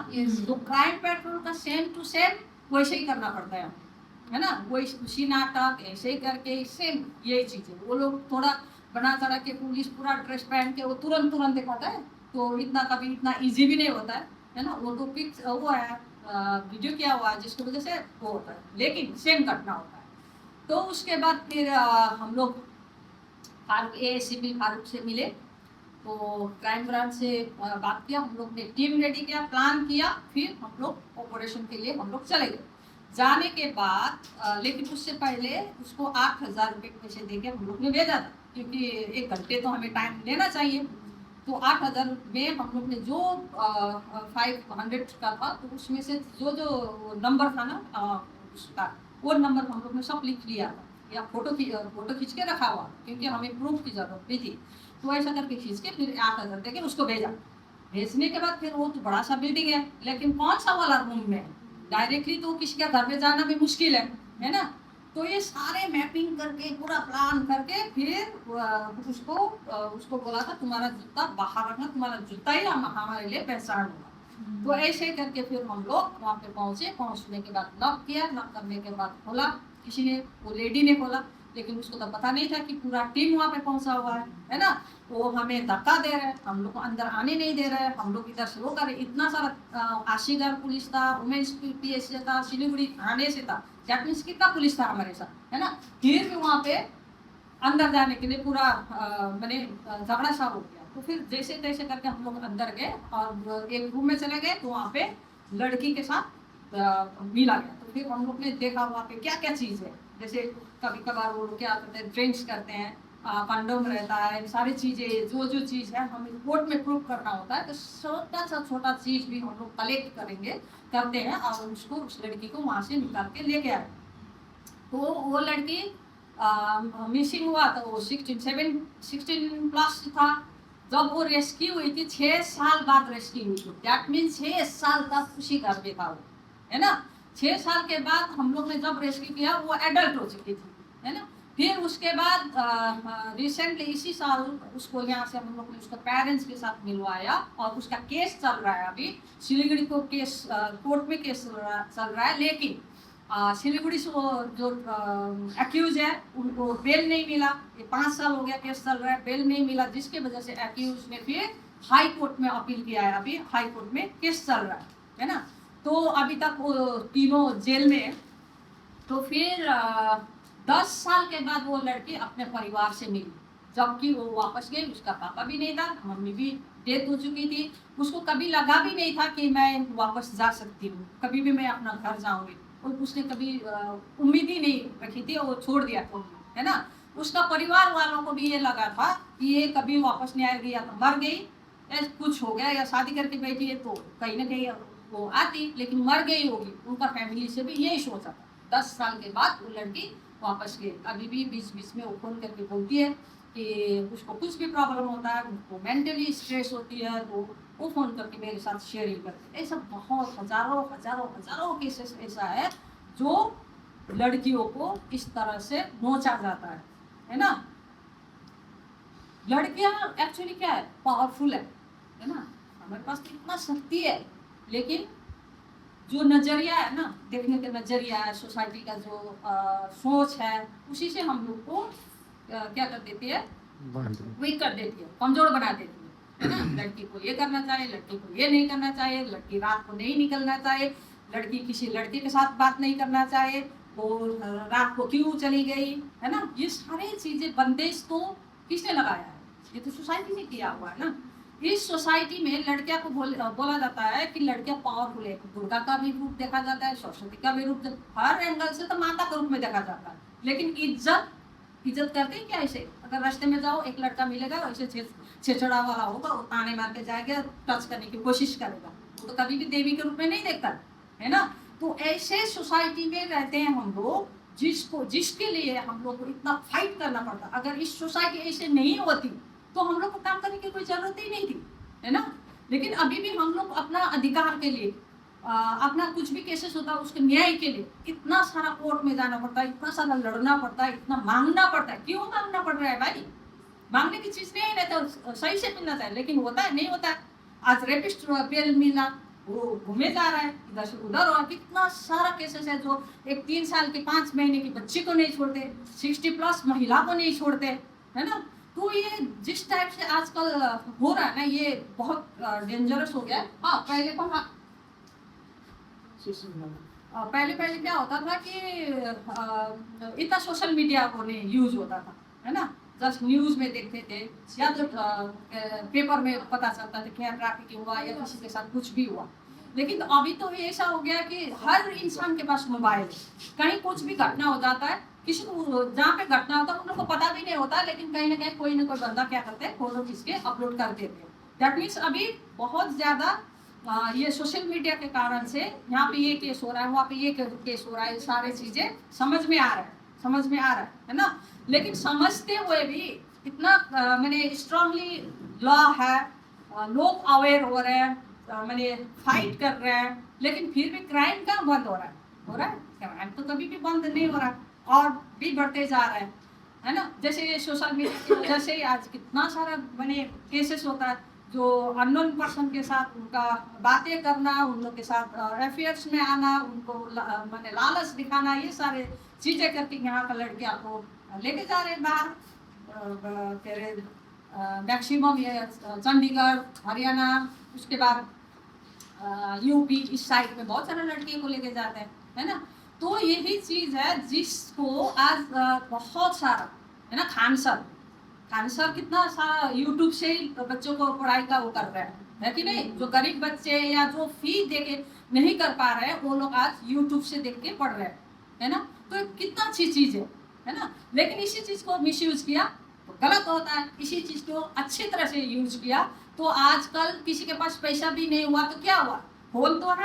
A: तो क्राइम पेट्रोल का सेम टू सेम वैसे ही करना पड़ता है ना, वही उसी नाटक ऐसे ही करके सेम यही चीज़ है। वो लोग थोड़ा बना चढ़ा के, पुलिस पूरा ड्रेस पहन के वो तुरंत तुरंत दिखाता है, तो इतना कभी इतना ईजी भी नहीं होता है ना। वो तो पिक्स वो है, वीडियो किया हुआ है, जिसकी वजह से वो होता है, लेकिन सेम घटना होता है। तो उसके बाद फिर हम लोग फारूक ACP फारूक से मिले, तो क्राइम ब्रांच से बात किया, हम लोग ने टीम रेडी किया, प्लान किया, फिर हम लोग ऑपरेशन के लिए हम लोग चले गए। जाने के बाद लेकिन उससे पहले उसको 8,000 रुपये पैसे दे के हम लोग ने भेजा था, क्योंकि 1 घंटे तो हमें टाइम लेना चाहिए। तो 8,000 में हम लोग ने जो 500 का था, तो उसमें से जो जो नंबर था ना उसका, वो नंबर हम लोग ने सब लिख लिया था, या फोटो खींच के रखा हुआ, क्योंकि हमें प्रूफ की जरूरत भी थी। तो ऐसा करके खींच के फिर 8,000 दे के उसको भेजा। भेजने के बाद फिर वो तो बड़ा सा बिल्डिंग है, लेकिन कौन सा वाला रूम में, डायरेक्टली तो किसी के घर में जाना भी मुश्किल है ना। तो ये सारे मैपिंग करके पूरा प्लान करके फिर उसको बोला था तुम्हारा जूता बाहर रखना, तुम्हारा जूता ही हमारे लिए पहचान होगा। तो ऐसे करके फिर हम लोग वहाँ पे पहुँचे। पहुँचने के बाद लॉक किया, लॉक करने के बाद खोला, किसी ने, वो लेडी ने खोला, लेकिन उसको तो पता नहीं था कि पूरा टीम वहाँ पे पहुँचा हुआ है ना। वो हमें धक्का दे रहे हैं, हम लोग को अंदर आने नहीं दे रहे हैं, हम लोग इधर से वो कर रहे। इतना सारा आशीगर पुलिस था, वुमेन्स PSA था, सिलीगुड़ी थाने से था, दैट मीन्स कितना पुलिस था हमारे साथ, है ना। फिर भी वहाँ पे अंदर जाने के लिए पूरा मैंने झगड़ा सा हो गया। तो फिर जैसे तैसे करके हम लोग अंदर गए और एक रूम में चले गए, तो वहाँ पे लड़की के साथ मिला गया। तो फिर हम लोग ने देखा वहाँ पे क्या क्या चीज़ है। जैसे कभी कभार वो लोग क्या करते हैं, ड्रिंक्स करते हैं, कंडोम रहता है, सारी चीज़ें जो जो चीज़ है हमें कोर्ट में प्रूव करना होता है, तो छोटा चीज़ भी हम लोग कलेक्ट करते हैं और उसको उस लड़की को वहाँ से निकाल के लेके आए। तो वो लड़की मिसिंग हुआ तो वो 16 प्लस था। जब वो रेस्क्यू हुई थी 6 साल बाद रेस्क्यू हुई थी, दैट मीन 6 साल तक उसी घर में था वो, है ना। 6 साल के बाद हम लोग ने जब रेस्क्यू किया वो एडल्ट हो चुकी थी, है ना। फिर उसके बाद रिसेंटली इसी साल उसको यहाँ से हम लोग ने उसके पेरेंट्स के साथ मिलवाया और उसका केस चल रहा है अभी सिलीगुड़ी को केस कोर्ट में केस चल रहा है। लेकिन सिलीगुड़ी से वो जो एक्यूज है उनको बेल नहीं मिला। ये 5 साल हो गया केस चल रहा है, बेल नहीं मिला, जिसके वजह से एक्यूज ने फिर हाई कोर्ट में अपील किया है। अभी हाई कोर्ट में केस चल रहा है ना। तो अभी तक वो तीनों जेल में है। तो फिर 10 साल के बाद वो लड़की अपने परिवार से मिली, जबकि वो वापस गई। उसका पापा भी नहीं था, मम्मी भी डेथ हो चुकी थी। उसको कभी लगा भी नहीं था कि मैं वापस जा सकती हूँ, कभी भी मैं अपना घर जाऊंगी, और उसने कभी उम्मीद ही नहीं रखी थी और वो छोड़ दिया था, है ना। उसका परिवार वालों को भी ये लगा था कि ये कभी वापस नहीं आएगी, या तो मर गई या कुछ हो गया, या शादी करके बैठी है तो कहीं ना कहीं वो आती, लेकिन मर गई होगी। उनका फैमिली से भी यही सोचा था। 10 साल के बाद वो लड़की वापस गई। अभी भी बीच बीच में वो फोन करके बोलती है कि उसको कुछ भी प्रॉब्लम होता है, उनको मेंटली स्ट्रेस होती है, तो वो फ़ोन करके मेरे साथ शेयरिंग करते हैं। ऐसा बहुत हज़ारों केसेस ऐसा है जो लड़कियों को इस तरह से नोचा जाता है ना। लड़कियां एक्चुअली क्या है, पावरफुल है ना। हमारे पास तो इतना शक्ति है, लेकिन जो नज़रिया है ना, देखने का नज़रिया है, सोसाइटी का जो सोच है, उसी से हम लोग को क्या कर देती है, वीक कर देती है, कमजोर बना देती है ना। लड़की को ये करना चाहिए, लड़की को ये नहीं करना चाहिए, लड़की रात को नहीं निकलना चाहिए, लड़की किसी लड़के के साथ बात नहीं करना चाहिए, वो रात को क्यों चली गई, है ना। ये सारी चीज़ें बंदेज तो किसने लगाया है, ये तो सोसाइटी ने किया हुआ है ना। इस सोसाइटी में लड़कियां को बोला जाता है कि लड़कियां पावरफुल है। दुर्गा का भी रूप देखा जाता है, सरस्वती का भी रूप, हर एंगल से तो माता के रूप में देखा जाता है। लेकिन इज्जत करते हैं क्या ऐसे? अगर रास्ते में जाओ, एक लड़का मिलेगा ऐसे छेछड़ा वाला होगा, वो ताने मार के जाएगा, टच करने की कोशिश करेगा, वो तो कभी भी देवी के रूप में नहीं देखता, है ना। तो ऐसे सोसाइटी में रहते हैं हम लोग, जिसके लिए हम लोग को इतना फाइट करना पड़ता। अगर इस सोसाइटी ऐसे नहीं होती तो हम लोग को काम करने की कोई जरूरत ही नहीं थी, है ना। लेकिन अभी भी हम लोग अपना अधिकार के लिए, अपना कुछ भी केसेस होता है उसके न्याय के लिए इतना सारा कोर्ट में जाना पड़ता है, इतना सारा लड़ना पड़ता है, इतना मांगना पड़ता है। क्यों मांगना पड़ रहा है भाई? मांगने की चीज नहीं है, तो सही से मिलना चाहिए, लेकिन होता है नहीं होता है। आज रेपिस्ट बेल मिला, वो घूमे जा रहा है, इधर से उधर हो। कितना सारा केसेस है जो एक 3 साल के 5 महीने की बच्चे को नहीं छोड़ते, 60+ महिला को नहीं छोड़ते, है ना। तो ये जिस टाइप से आजकल हो रहा है ना, ये बहुत डेंजरस हो गया है। हाँ, पहले क्या होता था कि इतना सोशल मीडिया को नहीं यूज होता था, है ना। जस्ट न्यूज़ में देखते थे, या तो पेपर में पता चलता था कि ट्रैफिकिंग हुआ या किसी के साथ कुछ भी हुआ। लेकिन अभी तो ये ऐसा हो गया कि हर इंसान के पास मोबाइल है, कहीं कुछ भी घटना हो जाता है, किसी को जहाँ पे घटना होता है उन लोग को पता भी नहीं होता, लेकिन कहीं ना कहीं कोई ना कोई बंदा क्या करते हैं, फोटो खींच के अपलोड कर देते हैं। दैट मीन्स अभी बहुत ज़्यादा ये सोशल मीडिया के कारण से यहाँ पे ये केस हो रहा है, वहाँ पे ये केस हो रहा है, सारी चीज़ें समझ में आ रहा है ना। लेकिन समझते हुए भी इतना मैंने स्ट्रांगली लॉ है, लोग अवेयर हो रहे हैं, मैंने फाइट कर रहे हैं, लेकिन फिर भी क्राइम कहाँ बंद हो रहा है? क्राइम तो कभी भी बंद नहीं हो रहा और भी बढ़ते जा रहे हैं, है ना। जैसे ये सोशल मीडिया की वजह से आज कितना सारा मैंने केसेस होता है, जो अननोन पर्सन के साथ उनका बातें करना, उन लोग के साथ अफेयर्स में आना, उनको मैंने लालच दिखाना, ये सारे चीज़ें करके यहाँ का लड़कियाँ को लेके जा रहे हैं बाहर। तेरे मैक्सिमम ये चंडीगढ़, हरियाणा, उसके बाद यूपी, इस साइड में बहुत सारे लड़कियों को लेके जाते हैं, है ना। तो यही चीज़ है जिसको आज बहुत सारा, है ना, खान सर कितना सारा यूट्यूब से ही बच्चों को पढ़ाई का वो कर रहे हैं, है कि नहीं। जो गरीब बच्चे या जो फी दे के नहीं कर पा रहे हैं वो लोग आज यूट्यूब से देख के पढ़ रहे हैं, है ना। तो ये कितना अच्छी चीज़ है ना। लेकिन इसी चीज़ को मिसयूज किया तो गलत होता है, इसी चीज़ को अच्छी तरह से यूज किया तो आजकल किसी के पास पैसा भी नहीं हुआ तो क्या हुआ, फोन तो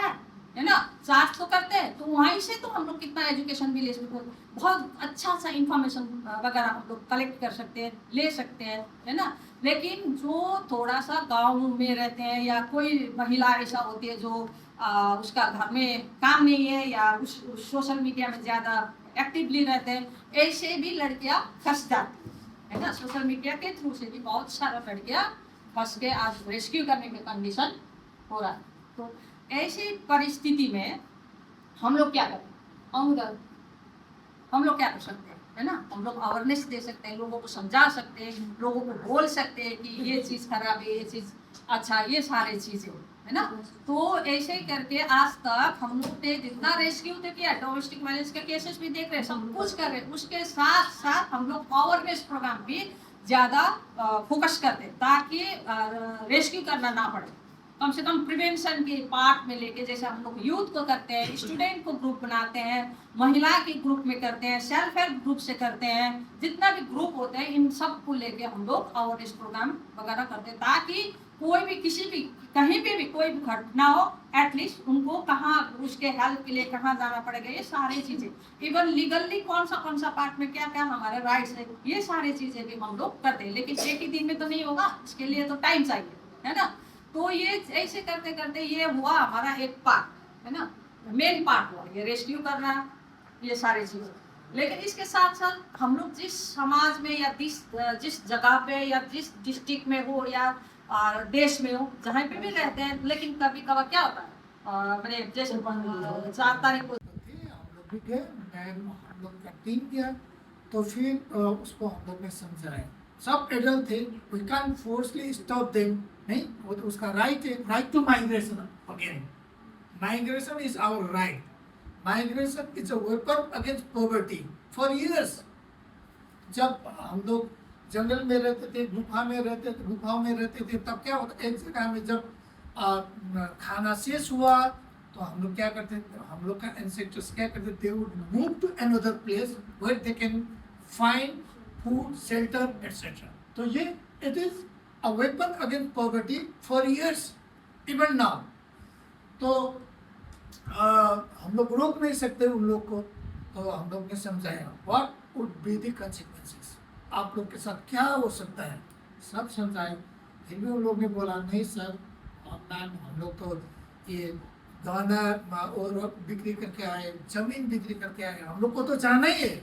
A: है ना, चार्ज तो करते हैं, तो वहीं से तो हम लोग कितना एजुकेशन भी ले सकते हैं, बहुत अच्छा सा इंफॉर्मेशन वगैरह हम लोग कलेक्ट कर सकते हैं, ले सकते हैं, है ना। लेकिन जो थोड़ा सा गांव में रहते हैं या कोई महिला ऐसा होती है जो उसका घर में काम नहीं है या उस सोशल मीडिया में ज़्यादा एक्टिवली रहते हैं, ऐसे भी लड़कियां फंस जाती है ना। सोशल मीडिया के थ्रू से भी बहुत सारा लड़कियां फंस के आज रेस्क्यू करने के कंडीशन हो रहा है। तो ऐसी परिस्थिति में हम लोग क्या करें, हम लोग क्या कर सकते हैं, है ना। हम लोग अवेयरनेस दे सकते हैं, लोगों को समझा सकते हैं, लोगों को बोल सकते हैं कि ये चीज़ खराब है, ये चीज़ अच्छा, ये सारी चीज़ें, है ना। तो ऐसे ही करके आज तक हम लोग ने जितना रेस्क्यू तो किया, डोमेस्टिक वायलेंस के केसेस भी देख रहे हैं, सब कुछ कर रहे हैं, उसके साथ साथ हम लोग अवेयरनेस प्रोग्राम भी ज़्यादा फोकस करते हैं ताकि रेस्क्यू करना ना पड़े। कम से कम प्रिवेंशन के पार्ट में लेके, जैसे हम लोग यूथ को करते हैं, स्टूडेंट को ग्रुप बनाते हैं, महिला के ग्रुप में करते हैं, सेल्फ हेल्प ग्रुप से करते हैं, जितना भी ग्रुप होते हैं इन सब को लेके हम लोग अवेयरनेस प्रोग्राम वगैरह करते हैं ताकि कोई भी किसी भी कहीं पे भी कोई भी घटना हो, एटलीस्ट उनको कहाँ उसके हेल्प के लिए कहाँ जाना पड़ेगा, ये सारी चीज़ें, इवन लीगली कौन सा पार्ट में क्या क्या हमारे राइट्स है, ये सारी चीज़ें भी हम लोग करते हैं। लेकिन एक ही दिन में तो नहीं होगा, इसके लिए तो टाइम चाहिए, है ना। तो ये ऐसे करते करते ये हुआ हमारा एक पार्ट, है ना, मेन पार्ट हुआ ये रेस्क्यू करना, ये सारी चीज़ें। लेकिन इसके साथ साथ हम लोग जिस समाज में या जिस जगह पे या जिस डिस्ट्रिक्ट में हो या देश में हो, जहाँ पे भी रहते हैं, लेकिन कभी कभार क्या होता है, मैंने जैसे 4 तारीख को
C: हम लोग भी गए, हम लोग का टीम गया, तो फिर उसको हम लोग ने समझाया, सब एडल्ट थे, we can forcibly stop them, नहीं, वो तो उसका राइट है, right to migration. Again migration is our right, migration is a weapon against poverty. For years जब हम लोग जंगल में रहते थे, गुफाओं में रहते थे, तब क्या होता, एक जगह में जब खाना शेष हुआ तो हम लोग क्या करते थे, हम लोग का एंसेस्टर्स क्या करते थे, they would move to another place where they can find food, shelter, etcetera. तो ये it is a weapon against poverty for years, even now. तो हम लोग रोक नहीं सकते उन लोग को, तो हम लोग ने समझाया what would be the consequences, आप लोग के साथ क्या हो सकता है, सब समझाए। फिर भी उन लोग ने बोला नहीं सर, हम लोग तो ये दाना और बिक्री करके आए, जमीन बिक्री करके आए, हम लोग को तो जाना ही है,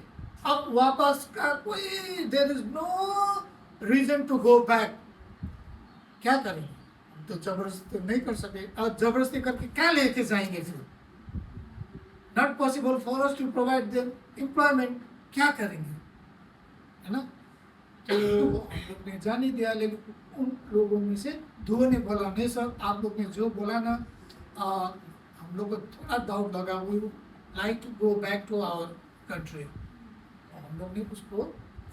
C: अब वापस का कोई there is no reason to go back. क्या करें, तो जबरदस्ती नहीं कर सके, और जबरदस्ती करके क्या लेके जाएंगे फिर, not possible for us to provide them employment, क्या करेंगे, है ना। तो हम लोग ने जाने दिया, लेकिन उन लोगों में से 2 ने बोला नहीं सर, आप लोग ने जो बोला ना, हम लोग को थोड़ा डाउट लगा, we like to go back to our country. हम लोग ने उसको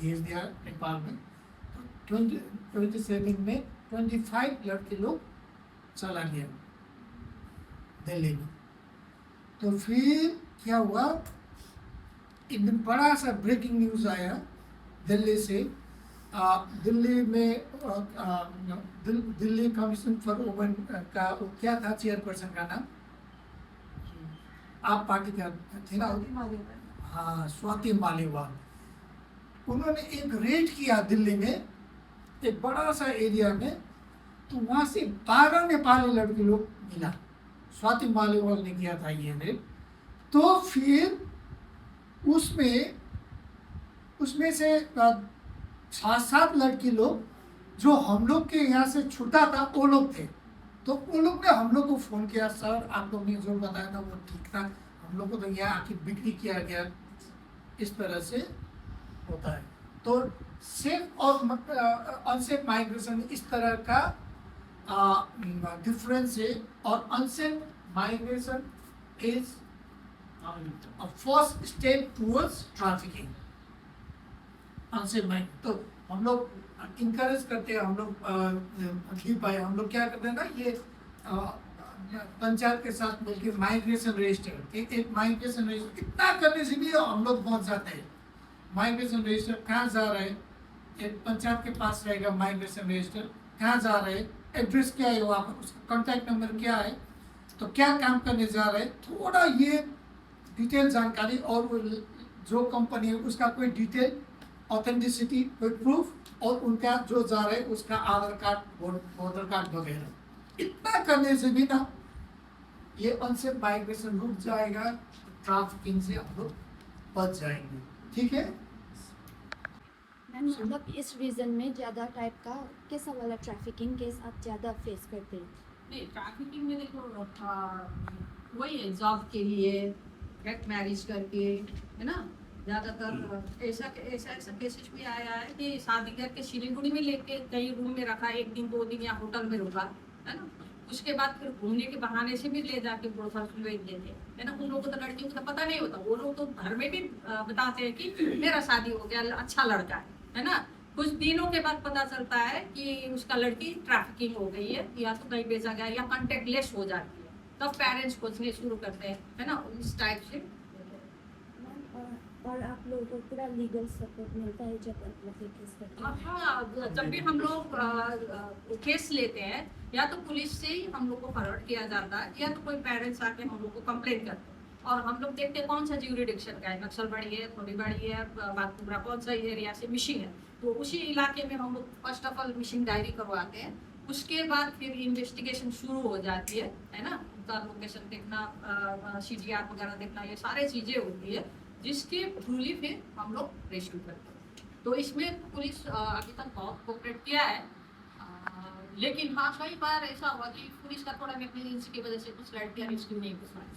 C: भेज दिया नेपाल में। 27 में 25 लड़के लोग चला गया दिल्ली में। तो फिर क्या हुआ, एक दिन बड़ा सा ब्रेकिंग न्यूज़ आया दिल्ली से, दिल्ली में दिल्ली कमीशन फॉर वुमेन का क्या था चेयरपर्सन का नाम, आप पार्टी का थे ना, हाँ, स्वाति मालीवाल। उन्होंने एक रेड किया दिल्ली में, एक बड़ा सा एरिया में, तो वहाँ से 12 नेपाली लड़के लोग मिला, स्वाति मालीवाल ने किया था ये रेड। तो फिर उसमें से 6-7 लड़की लोग जो हम लोग के यहाँ से छूटा था वो लोग थे। तो वो लोग ने हम लोग को फ़ोन किया, सर आप लोग ने जो बताया था वो ठीक था, हम लोग को तो यहाँ आके बिक्री किया गया, इस तरह से होता है। तो सेफ और अनसेफ माइग्रेशन इस तरह का डिफरेंस है, और unsafe migration is first step towards trafficking. Unsafe migration तो हम लोग इंकरेज करते हैं, हम लोग हम लोग क्या करते हैं ना, ये पंचायत के साथ मिलकर माइग्रेशन रजिस्टर, एक माइग्रेशन रजिस्टर इतना करने से भी हम लोग पहुंच जाते हैं। माइग्रेशन रजिस्टर कहाँ जा रहे हैं, एक पंचायत के पास रहेगा माइग्रेशन रजिस्टर, कहाँ जा रहे हैं, एड्रेस क्या है वहाँ पर, उसका कॉन्टैक्ट नंबर क्या है, तो क्या काम करने जा रहे हैं, थोड़ा ये डिटेल जानकारी, और वो जो कंपनी है उसका कोई डिटेल, ऑथेंटिसिटी, कोई प्रूफ, और उनका जो जा रहे हैं उसका आधार कार्ड, वोटर कार्ड वगैरह। इतना करने से भी ना ये अनसेफ माइग्रेशन रुक जाएगा, ट्रैफिकिंग से हम लोग बच जाएंगे। ठीक है।
D: मैम मतलब इस रीजन में ज़्यादा टाइप का कैसा वाला ट्रैफिकिंग केस आप ज़्यादा फेस करते हैं?
A: नहीं, ट्रैफिकिंग में देखो वही है, जॉब के लिए डायरेक्ट मैरिज करके, है ना, ज़्यादातर ऐसा ऐसा केसेस भी आया है कि शादी करके सिलीगुड़ी में लेके कहीं रूम में रखा, 1 दिन 2 दिन या होटल में रुका, है ना, उसके बाद फिर घूमने के बहाने से भी ले जाके प्रोफेशन भेज देते, है ना। उन लोगों को तो लड़कियों को तो पता नहीं होता, वो लोग तो घर में भी बताते हैं कि मेरा शादी हो गया, अच्छा लड़का है ना। कुछ दिनों के बाद पता चलता है कि उसका लड़की ट्रैफिकिंग हो गई है, या तो कहीं बेचा गया, या कॉन्टेक्ट लेस हो जाती है, तब पेरेंट्स खोजने शुरू करते हैं, है ना, इस टाइप से।
D: और आप लोगों को पूरा लीगल सपोर्ट मिलता है जब आप लोग केस करते हैं?
A: हाँ, जब भी हम लोग केस लेते हैं, या तो पुलिस से ही हम लोग को फॉरवर्ड किया जाता है, या तो कोई पेरेंट्स आके हम लोग को कंप्लेन करते हैं, और हम लोग देखते हैं कौन सा ज्यूरिडिक्शन का है, नक्सलबाड़ी है, थोड़ी बड़ी है, बागडोगरा कौन सा एरिया से मिसिंग है, तो उसी इलाके में हम लोग first of all missing diary करवाते हैं। उसके बाद फिर इन्वेस्टिगेशन शुरू हो जाती है ना, उनका लोकेशन देखना, CGR वगैरह देखना, ये सारी चीज़ें होती है, जिसके थ्रूली फिर हम लोग रेस्क्यू करते हैं। तो इसमें पुलिस अभी तक बहुत कोऑपरेट किया है, लेकिन हाँ कई बार ऐसा हुआ कि पुलिस का थोड़ा नेग्लिजेंस की वजह से कुछ लड़कियां रेस्क्यू नहीं कर पाई।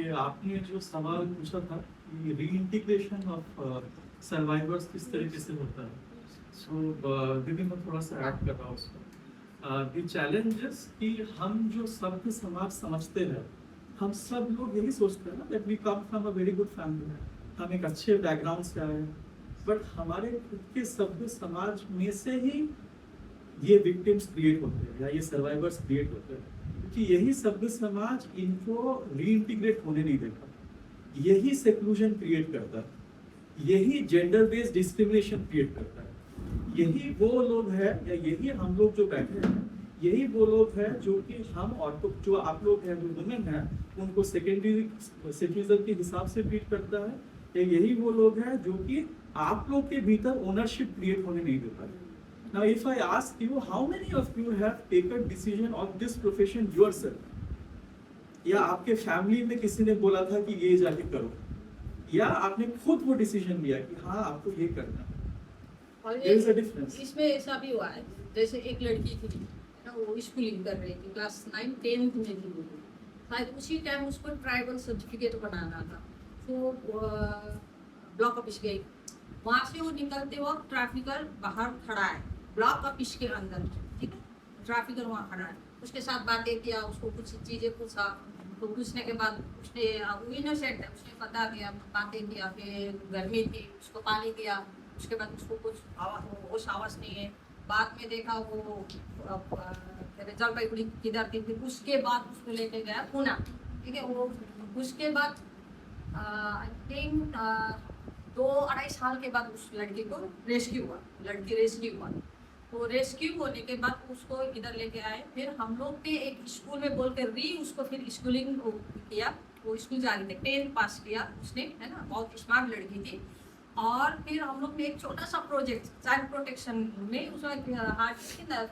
E: ये आपने जो सवाल पूछा था कि रीइंटीग्रेशन ऑफ सर्वाइवर्स किस तरीके से होता है, सो दीदी मैं थोड़ा सा ऐड कर रहा हूँ उसको। द चैलेंजेस कि हम जो सभ्य समाज समझते हैं, हम सब लोग यही सोचते हैं ना that we come from a very good family, हम एक अच्छे बैकग्राउंड से आए हैं, बट हमारे खुद के सभ्य समाज में से ही ये विक्टिम्स क्रिएट होते हैं या ये सर्वाइवर्स क्रिएट होते हैं, क्योंकि यही सभ्य समाज इनको रीइंटीग्रेट होने नहीं देता, यही सेक्लूजन क्रिएट करता है, यही जेंडर बेस्ड डिस्क्रिमिनेशन क्रिएट करता है। यही वो लोग हैं या यही हम लोग जो बैठे हैं, यही वो लोग हैं जो कि हम और जो आप लोग हैं, जो वुमेन हैं, उनको सेकेंडरी सिटीजन के हिसाब से ट्रीट करता है, या यही वो लोग हैं जो कि आप लोग के भीतर ओनरशिप क्रिएट होने नहीं देता है। Now if I ask you, how many of you have taken decision of this profession yourself? या आपके फैमिली में किसी ने बोला था कि ये जाके करो, या आपने खुद वो डिसीजन लिया कि हाँ आपको ये करना है?
A: और
E: There is a difference.
A: इसमें ऐसा भी हुआ है, जैसे एक लड़की थी ना, वो स्कूलिंग कर रही थी, क्लास 9 10th में थी वो, शायद उसी टाइम उसको ट्राइबल सर्टिफिकेट बनाना था, तो ब्लॉक ऑफिस गई, वहाँ से वो निकलते वक्त ट्रैफिकर बाहर खड़ा है ब्लॉक ऑफिस के अंदर, ठीक है, ट्रैफिकर वहाँ खड़ा है, उसके साथ बातें किया, उसको कुछ चीज़ें पूछा, तो पूछने के बाद उसने, वो इनोसेंट है, उसने बता दिया, बातें किया कि गर्मी थी, उसको पानी दिया, उसके बाद उसको कुछ होश आवाज़ नहीं है, बाद में देखा वो जलपाईगुड़ी किधर थी, फिर उसके बाद उसको लेके गया पूना, ठीक है, वो उसके बाद आई थिंक 2-2.5 साल के बाद उस लड़की को रेस्क्यू हुआ, लड़की रेस्क्यू हुआ, तो रेस्क्यू होने के बाद उसको इधर लेके आए, फिर हम लोग ने एक स्कूल में बोल कर उसको फिर स्कूलिंग किया, वो स्कूल जा रही थी, 10th पास किया उसने, है ना, बहुत स्मार्ट लड़की थी, और फिर हम लोग ने एक छोटा सा प्रोजेक्ट चाइल्ड प्रोटेक्शन में, उसमें हार्ड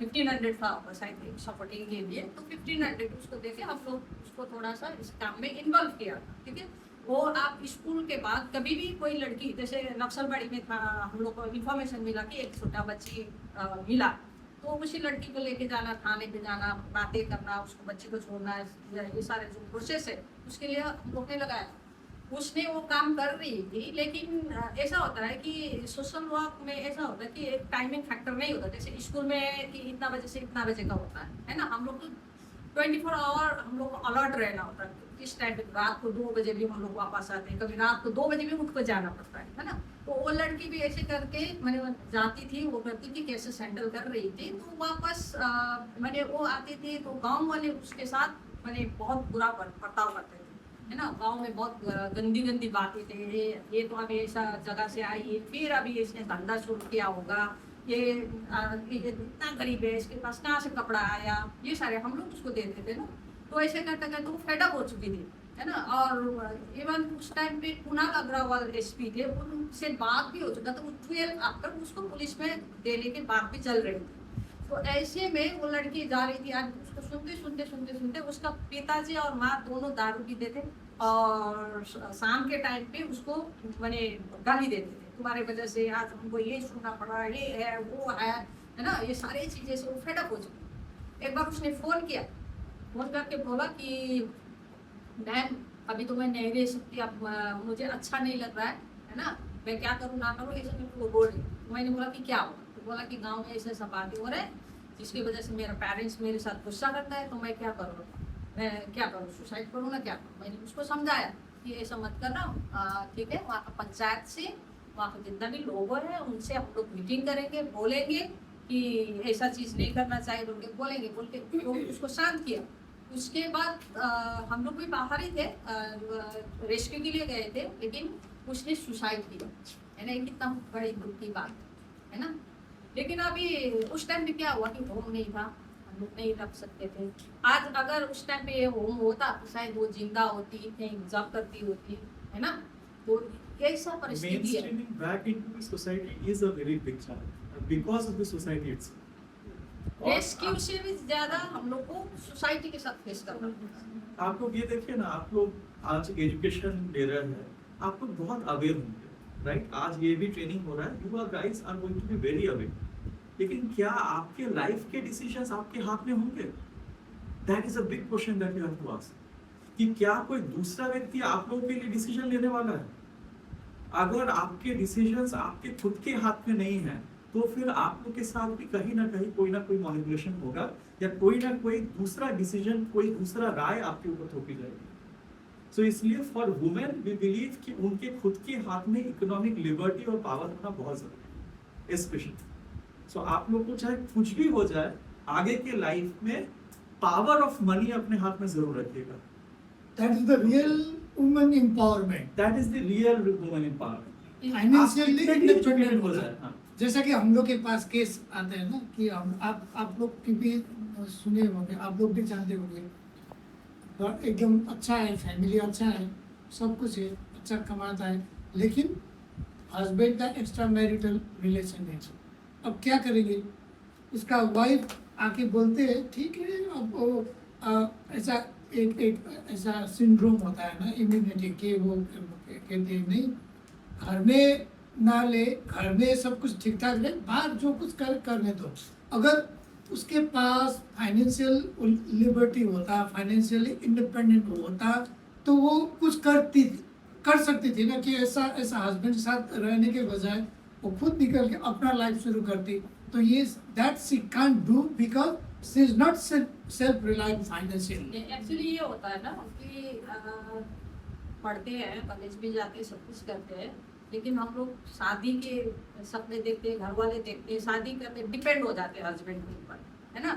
A: 1500 था बस आई थिंक सपोर्टिंग के लिए, तो 1500 उसको देके हम लोग उसको थोड़ा सा इस काम में इन्वॉल्व किया, ठीक है। वो आप स्कूल के बाद कभी भी कोई लड़की, जैसे नक्सलबाड़ी में था, हम लोग को इन्फॉर्मेशन मिला कि एक छोटा बच्ची मिला, तो उसी लड़की को लेके जाना, थाने पे जाना, बातें करना, उसको बच्चे को छोड़ना, ये सारे जो प्रोसेस है उसके लिए हम लोग ने लगाया, उसने वो काम कर रही थी, लेकिन ऐसा होता है कि सोशल वर्क में ऐसा होता है कि एक टाइमिंग फैक्टर नहीं होता, जैसे स्कूल में कि इतना बजे से इतना बजे का होता है ना, हम लोग तो 24 आवर हम लोग को अलर्ट रहना होता है, किस टाइम पे, रात को 2 बजे भी हम लोग वापस आते हैं, कभी रात को 2 बजे भी उठ कर जाना पड़ता है ना, तो वो लड़की भी ऐसे करके मैंने जाती थी, वो करती थी कैसे सेटल कर रही थी, तो वापस मैंने वो आती थी तो गांव वाले उसके साथ मैंने बहुत बुरा बर्ताव करते थे, है ना। गांव में बहुत गंदी गंदी बातें थे, ये तो अभी ऐसा जगह से आई है, फिर अभी इसने धंधा शुरू किया होगा, ये इतना गरीब है, इसके पास कहाँ से कपड़ा आया, ये सारे हम लोग उसको देते थे ना। तो ऐसे करते करते वो फेडअप हो चुकी थी, है ना। और इवन उस टाइम पे कुणाल अग्रवाल एसपी थे, उनसे बात भी हो चुका था, वो 12 आकर उसको पुलिस में देने के बाद भी चल रही थी। तो ऐसे में वो लड़की जा रही थी, आज उसको सुनते उसका पिताजी और माँ दोनों दारू पीते थे, और शाम के टाइम पे उसको मैंने गाली देते थे, तुम्हारे वजह से आज हमको ये सुनना पड़ा, ये है वो है ना। ये सारी चीजें से वो फेडअप हो चुकी। एक बार उसने फोन किया, फोन करके बोला कि मैम अभी तो मैं नहीं रह सकती, अब मुझे अच्छा नहीं लग रहा है ना, मैं क्या करूँ ना करूँ, ऐसे मेरे को बोल रही। तो मैंने बोला कि क्या हुआ, तो बोला कि गांव में ऐसे सब बातें हो रहे हैं जिसकी वजह से मेरा पेरेंट्स मेरे साथ गुस्सा करता है, तो मैं क्या करूँ, मैं क्या करूँ, सुसाइड करूँ ना क्या करूँ। मैंने उसको समझाया कि ऐसा मत करना, ठीक है, वहाँ का पंचायत से वहाँ के जितना भी लोग हैं उनसे हम लोग मीटिंग करेंगे, बोलेंगे कि ऐसा चीज़ नहीं करना चाहिए, बोलेंगे बोल के तो उसको शांत किया। उसके बाद हम लोग भी बाहर ही थे, रेस्क्यू के लिए गए थे, लेकिन उसने सुसाइड किया, है ना। कितना बड़ी दुख की बात है ना। लेकिन अभी उस टाइम पे क्या हुआ कि होम नहीं था, हम लोग नहीं रख सकते थे। आज अगर उस टाइम पे होम होता तो शायद वो जिंदा होती, कहीं जॉब करती होती, है ना। तो ऐसा परिस्थिति है।
E: Mainstreaming back into the society is a very big challenge because of the society itself.
A: Rescue से भी ज्यादा हम लोग को सोसाइटी के साथ फेस करना पड़ता है।
E: आप लोग ये देखिए ना, आप लोग आज एजुकेशन ले रहे हैं, आप लोग बहुत अवेयर होंगे, राइट। आज ये भी ट्रेनिंग हो रहा है, you are guys are going to be very aware. लेकिन क्या आपके लाइफ के डिसीजंस आपके हाथ में होंगे? That is a big question that you have to ask, कि क्या कोई दूसरा व्यक्ति आप लोगों के लिए डिसीजन लेने वाला है? अगर आपके डिसीजंस आपके खुद के हाथ में नहीं है, तो फिर आप लोग के साथ भी कहीं ना कहीं कोई ना कोई मैनिपुलेशन होगा, या कोई ना कोई दूसरा डिसीजन, कोई दूसरा राय आपके ऊपर थोपी जाएगी। सो इसलिए फॉर वुमेन वी बिलीव कि उनके खुद के हाथ में इकोनॉमिक लिबर्टी और पावर होना बहुत जरूरी है, स्पेशली। सो आप लोग को चाहे कुछ भी हो जाए, आगे के लाइफ में पावर ऑफ मनी अपने हाथ में जरूर रखिएगा।
C: That is the real woman empowerment.
E: That is the real women empowerment.
C: Financially independent
E: हो जाए, हाँ।
C: जैसा कि हम लोग के पास केस आते हैं ना, कि हम आप लोग की भी सुने होंगे, आप लोग भी जानते होंगे, और एकदम अच्छा है, फैमिली अच्छा है, सब कुछ है, अच्छा कमाता है, लेकिन हस्बैंड का एक्स्ट्रा मैरिटल रिलेशन है। अब क्या करेंगे? उसका वाइफ आके बोलते हैं ठीक है, अब वो ऐसा एक ऐसा सिंड्रोम होता है ना, इम्यूनिटी के, वो कहते हैं नहीं, घर में ना ले, घर में सब कुछ ठीक ठाक रहे, बाहर जो कुछ करने दो। अगर उसके पास फाइनेंशियल लिबर्टी होता, फाइनेंशियली इंडिपेंडेंट होता, तो वो कुछ कर सकती थी ना, कि ऐसा हस्बैंड के साथ रहने के बजाय वो खुद निकल के अपना लाइफ शुरू करती। तो ये that she can't do because she is not self reliant financially.
A: Actually ये होता है ना कि पढ़ते हैं, कॉलेज भी जाते हैं, सब कुछ करते हैं, लेकिन हम लोग शादी के सपने देखते हैं, घर वाले देखते हैं, शादी करते डिपेंड हो जाते हैं हस्बैंड के ऊपर, है ना।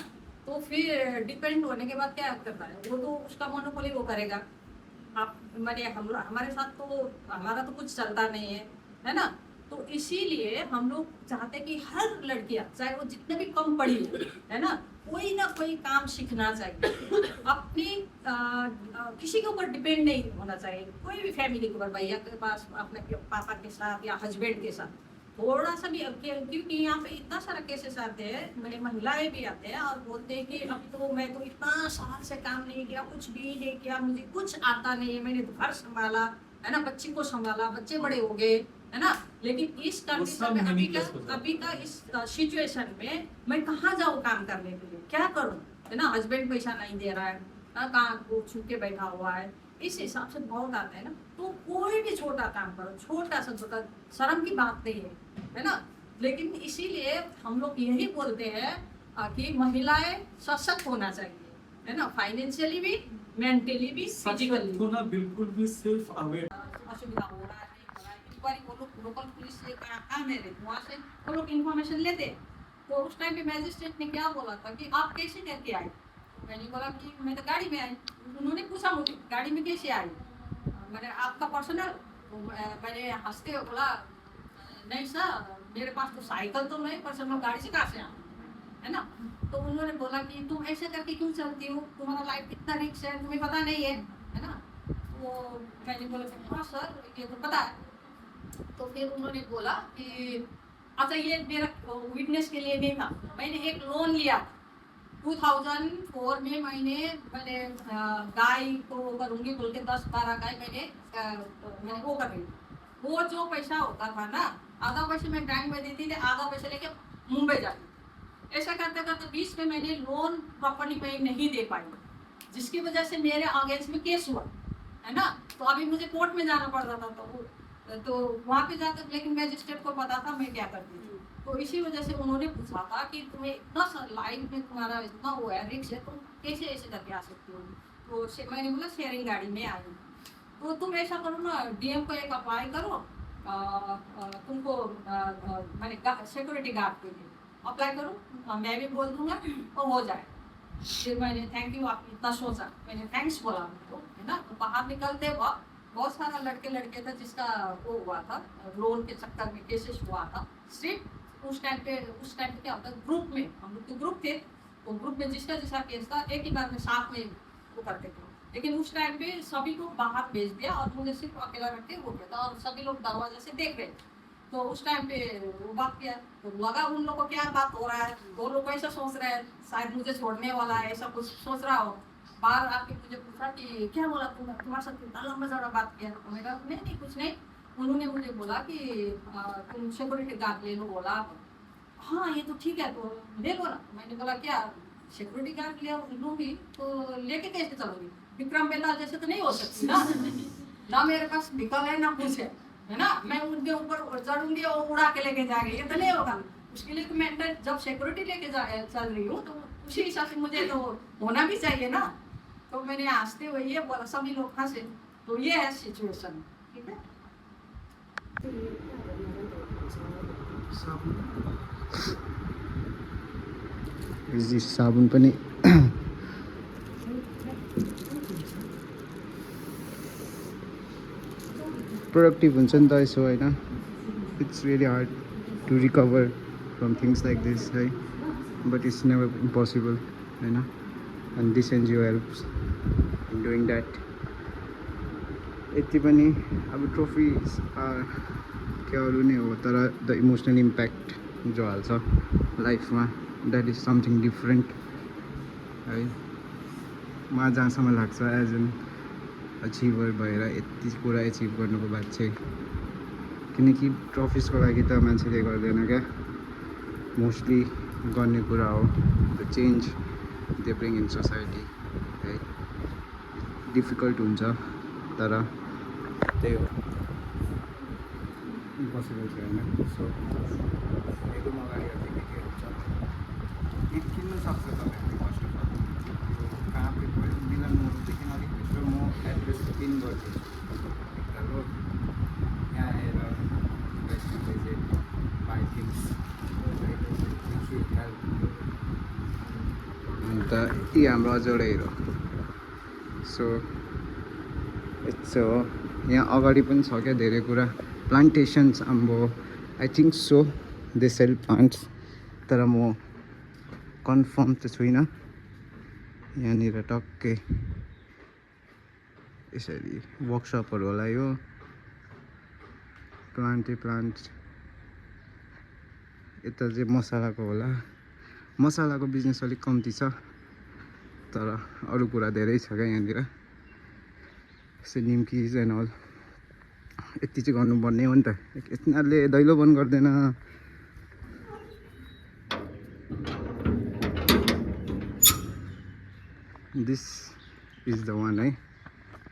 A: तो फिर डिपेंड होने के बाद क्या करता है वो, तो उसका मोनोपोली वो करेगा। आप मैंने हमारे साथ तो हमारा तो कुछ चलता नहीं है ना। तो इसीलिए हम लोग चाहते हैं कि हर लड़कियां, चाहे वो जितने भी कम पढ़ी है ना, कोई ना कोई काम सीखना चाहिए, अपनी किसी के ऊपर डिपेंड नहीं होना चाहिए, कोई भी फैमिली के ऊपर, भैया के पास, अपने पापा के साथ या हस्बैंड के साथ थोड़ा सा भी। क्योंकि यहाँ पे इतना सारा केसेस आते हैं, मेरे महिलाएं भी आते हैं और बोलते हैं कि अभी तो मैं तो इतना साल से काम नहीं किया, कुछ भी नहीं किया, मुझे कुछ आता नहीं है, मैंने घर संभाला, है ना, बच्ची को संभाला, बच्चे बड़े हो गए, है ना। लेकिन इस कंडीशन में अभी का इस सिचुएशन में मैं कहाँ जाऊँ काम करने के लिए, क्या करूँ, है ना। हस्बैंड पैसा नहीं दे रहा है, कहाँ वो छुप के बैठा हुआ है, इस हिसाब से बहुत आता है ना। तो कोई भी छोटा काम करो, छोटा सा छोटा, शर्म की बात नहीं है ना। लेकिन इसीलिए हम लोग यही बोलते हैं कि महिलाएं सशक्त होना चाहिए, है ना, फाइनेंशियली भी, मेंटली भी, फिजिकली।
E: होना बिल्कुल भी सिर्फ अवेयर
A: असुविधा हो रहा है, एक बार वो लोग लोकल पुलिस से कहाँ में रहती, वहाँ से वो लोग इन्फॉर्मेशन लेते। तो उस टाइम पे मैजिस्ट्रेट ने क्या बोला था कि आप कैसे करके आए। मैंने बोला कि मैं तो गाड़ी में आई। उन्होंने पूछा मुझे गाड़ी में कैसे आई, मैंने आपका पर्सनल। तो मैंने हंसते हुए बोला नहीं सर, मेरे पास तो साइकिल तो नहीं, पर्सनल गाड़ी से कहाँ से आऊँ, है ना। तो उन्होंने बोला कि तुम ऐसे करके क्यों चलती हो, तुम्हारा लाइफ कितना रिस्क है तुम्हें पता नहीं है ना। तो मैंने बोला कि हाँ सर ये तो पता है। तो फिर उन्होंने बोला कि अच्छा ये मेरा विटनेस के लिए नहीं था, मैंने एक लोन लिया 2004 में। मैंने गाय को करूँगी बोल के 10-12 गाय मैंने वो कर रही। वो जो पैसा होता था ना, आधा पैसे मैं बैंक में देती थी, आधा पैसे लेके मुंबई जाती। ऐसा करते करते बीच में मैंने लोन प्रॉपर्टी पे नहीं दे पाई, जिसकी वजह से मेरे अगेंस्ट में केस हुआ, है ना। तो अभी मुझे कोर्ट में जाना पड़ता था। तो वहाँ पे जाकर, लेकिन मैजिस्ट्रेट को पता था मैं क्या करती थी। तो इसी वजह से उन्होंने पूछा था कि तुम्हें इतना लाइफ में तुम्हारा इतना वो है रिक्स है, तुम कैसे ऐसे करके आ सकती हो। तो मैंने बोला शेयरिंग गाड़ी में आई। तो तुम ऐसा करो ना, डीएम को एक अप्लाई करो, तुमको मैंने सिक्योरिटी गार्ड के लिए अप्लाई करो, मैं भी बोल दूंगा और हो जाए। फिर मैंने थैंक यू, आपने इतना सोचा, मैंने थैंक्स बोला उनको, है ना। तो बाहर निकलते वक्त बहुत सारा लड़के थे जिसका वो हुआ था, लोन के चक्कर में केसेस हुआ था। सिर्फ उस टाइम पे क्या होता है, ग्रुप में हम लोग तो ग्रुप थे, तो ग्रुप में जिसका केस था एक ही बार में साथ में वो करते थे। लेकिन उस टाइम पे सभी को बाहर भेज दिया और मुझे सिर्फ अकेला रख के वो किया था, और सभी लोग दरवाजे से देख रहे। तो उस टाइम पे वो बात किया, तो लगा उन लोगों को क्या बात हो रहा है, दो लोग ऐसा सोच रहे हैं शायद मुझे छोड़ने वाला है, ऐसा कुछ सोच रहा हो। बाहर आके मुझे पूछा कि क्या बोला तुम्हारे साथ कितना लंबा चौड़ा बात किया। तो मैंने कहा नहीं कुछ नहीं। उन्होंने मुझे बोला कि तुम सिक्योरिटी गार्ड ले लो बोला। हाँ ये तो ठीक है, तो ले लो ना। मैंने बोला क्या सिक्योरिटी गार्ड लूंगी तो लेके कैसे चलूंगी, विक्रम बेताल जैसे तो नहीं हो सकती ना। ना मेरे पास निकल है ना कुछ है ना। मैं उनके ऊपर चढ़ूंगी और उड़ा के लेके जाएंगे, ये तो नहीं होगा। उसके लिए तो मैं जब सिक्योरिटी लेके चल रही हूँ तो उसी हिसाब से मुझे तो होना भी चाहिए ना। तो मैंने हंसते हुए ये बोला, सभी लोग हंसे। तो ये है सिचुएशन, ठीक है।
B: साबुन पनि प्रोडक्टिभ हुन्छ नि त यसो होइन। It's really hard to recover from things like this है, बट इट्स नेभर इम्पोसिबल होइन। And this NGO helps in doing that. यति पनि अब ट्रफी के अरू नै हो, तर द इमोसनल इम्प्याक्ट जो हाल्छ लाइफमा, द्याट इज समथिङ डिफ्रेन्ट है। मलाई जहाँसम्म लाग्छ एज एन अचिभर भएर यति कुरा एचिभ गर्नुको बाद चाहिँ, किनकि ट्रफिजको लागि त मान्छेले गर्दैन क्या, मोस्टली गर्ने कुरा हो the change they bring in society है। डिफिकल्ट हुन्छ तर त्यही हो, इम्पोसिबल चाहिँ होइन। सो एकदम अगाडि अझै के हुन्छ गीत किन्नु सक्छ तपाईँहरूले। फर्स्ट अफ अल कहाँ पे पऱ्यो, मिलन मोडदेखि अलिक भित्र म एड्रेस पिन गरिदिन्छु एकताल हो, यहाँ आएर बाई थिङ्स। अन्त यी हाम्रो अझ एउटा हिरो। सो यस्तो हो, यहाँ अगाडि पनि छ क्या धेरै कुरा, प्लान्टेसन्स आम्बो I think so they sell plants, तर म कन्फर्म त छुइनँ। यहाँनिर टक्कै यसरी वर्कसपहरू होला, यो प्लान्ट। यता चाहिँ मसलाको होला, मसलाको बिजनेस अलिक कम्ती छ, तर अरू कुरा धेरै छ क्या यहाँनिर। यस्तो निम्किज एन्ड अल यति चाहिँ गर्नुपर्ने हो नि त, यतिनीहरूले दैलो बन्द गर्दैन। दिस इज द वान है,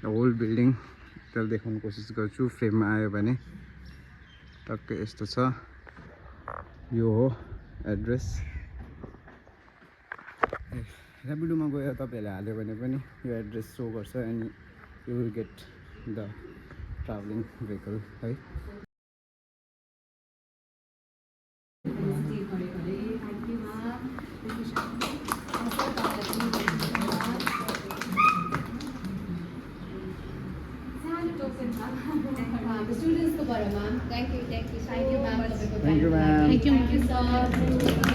B: द होल बिल्डिङ। त्यसलाई देखाउनु कोसिस गर्छु, फ्रेममा आयो भने। टक्कै यस्तो छ, यो हो एड्रेस। ऱ्यापिडोमा गएर तपाईँहरूले हाल्यो भने पनि यो एड्रेस सो गर्छ, and you will get the travelling vehicle है।
F: स्टुडेन्ट्सको बाट ma'am thank you
B: Thank you, ma'am.
F: Thank you sir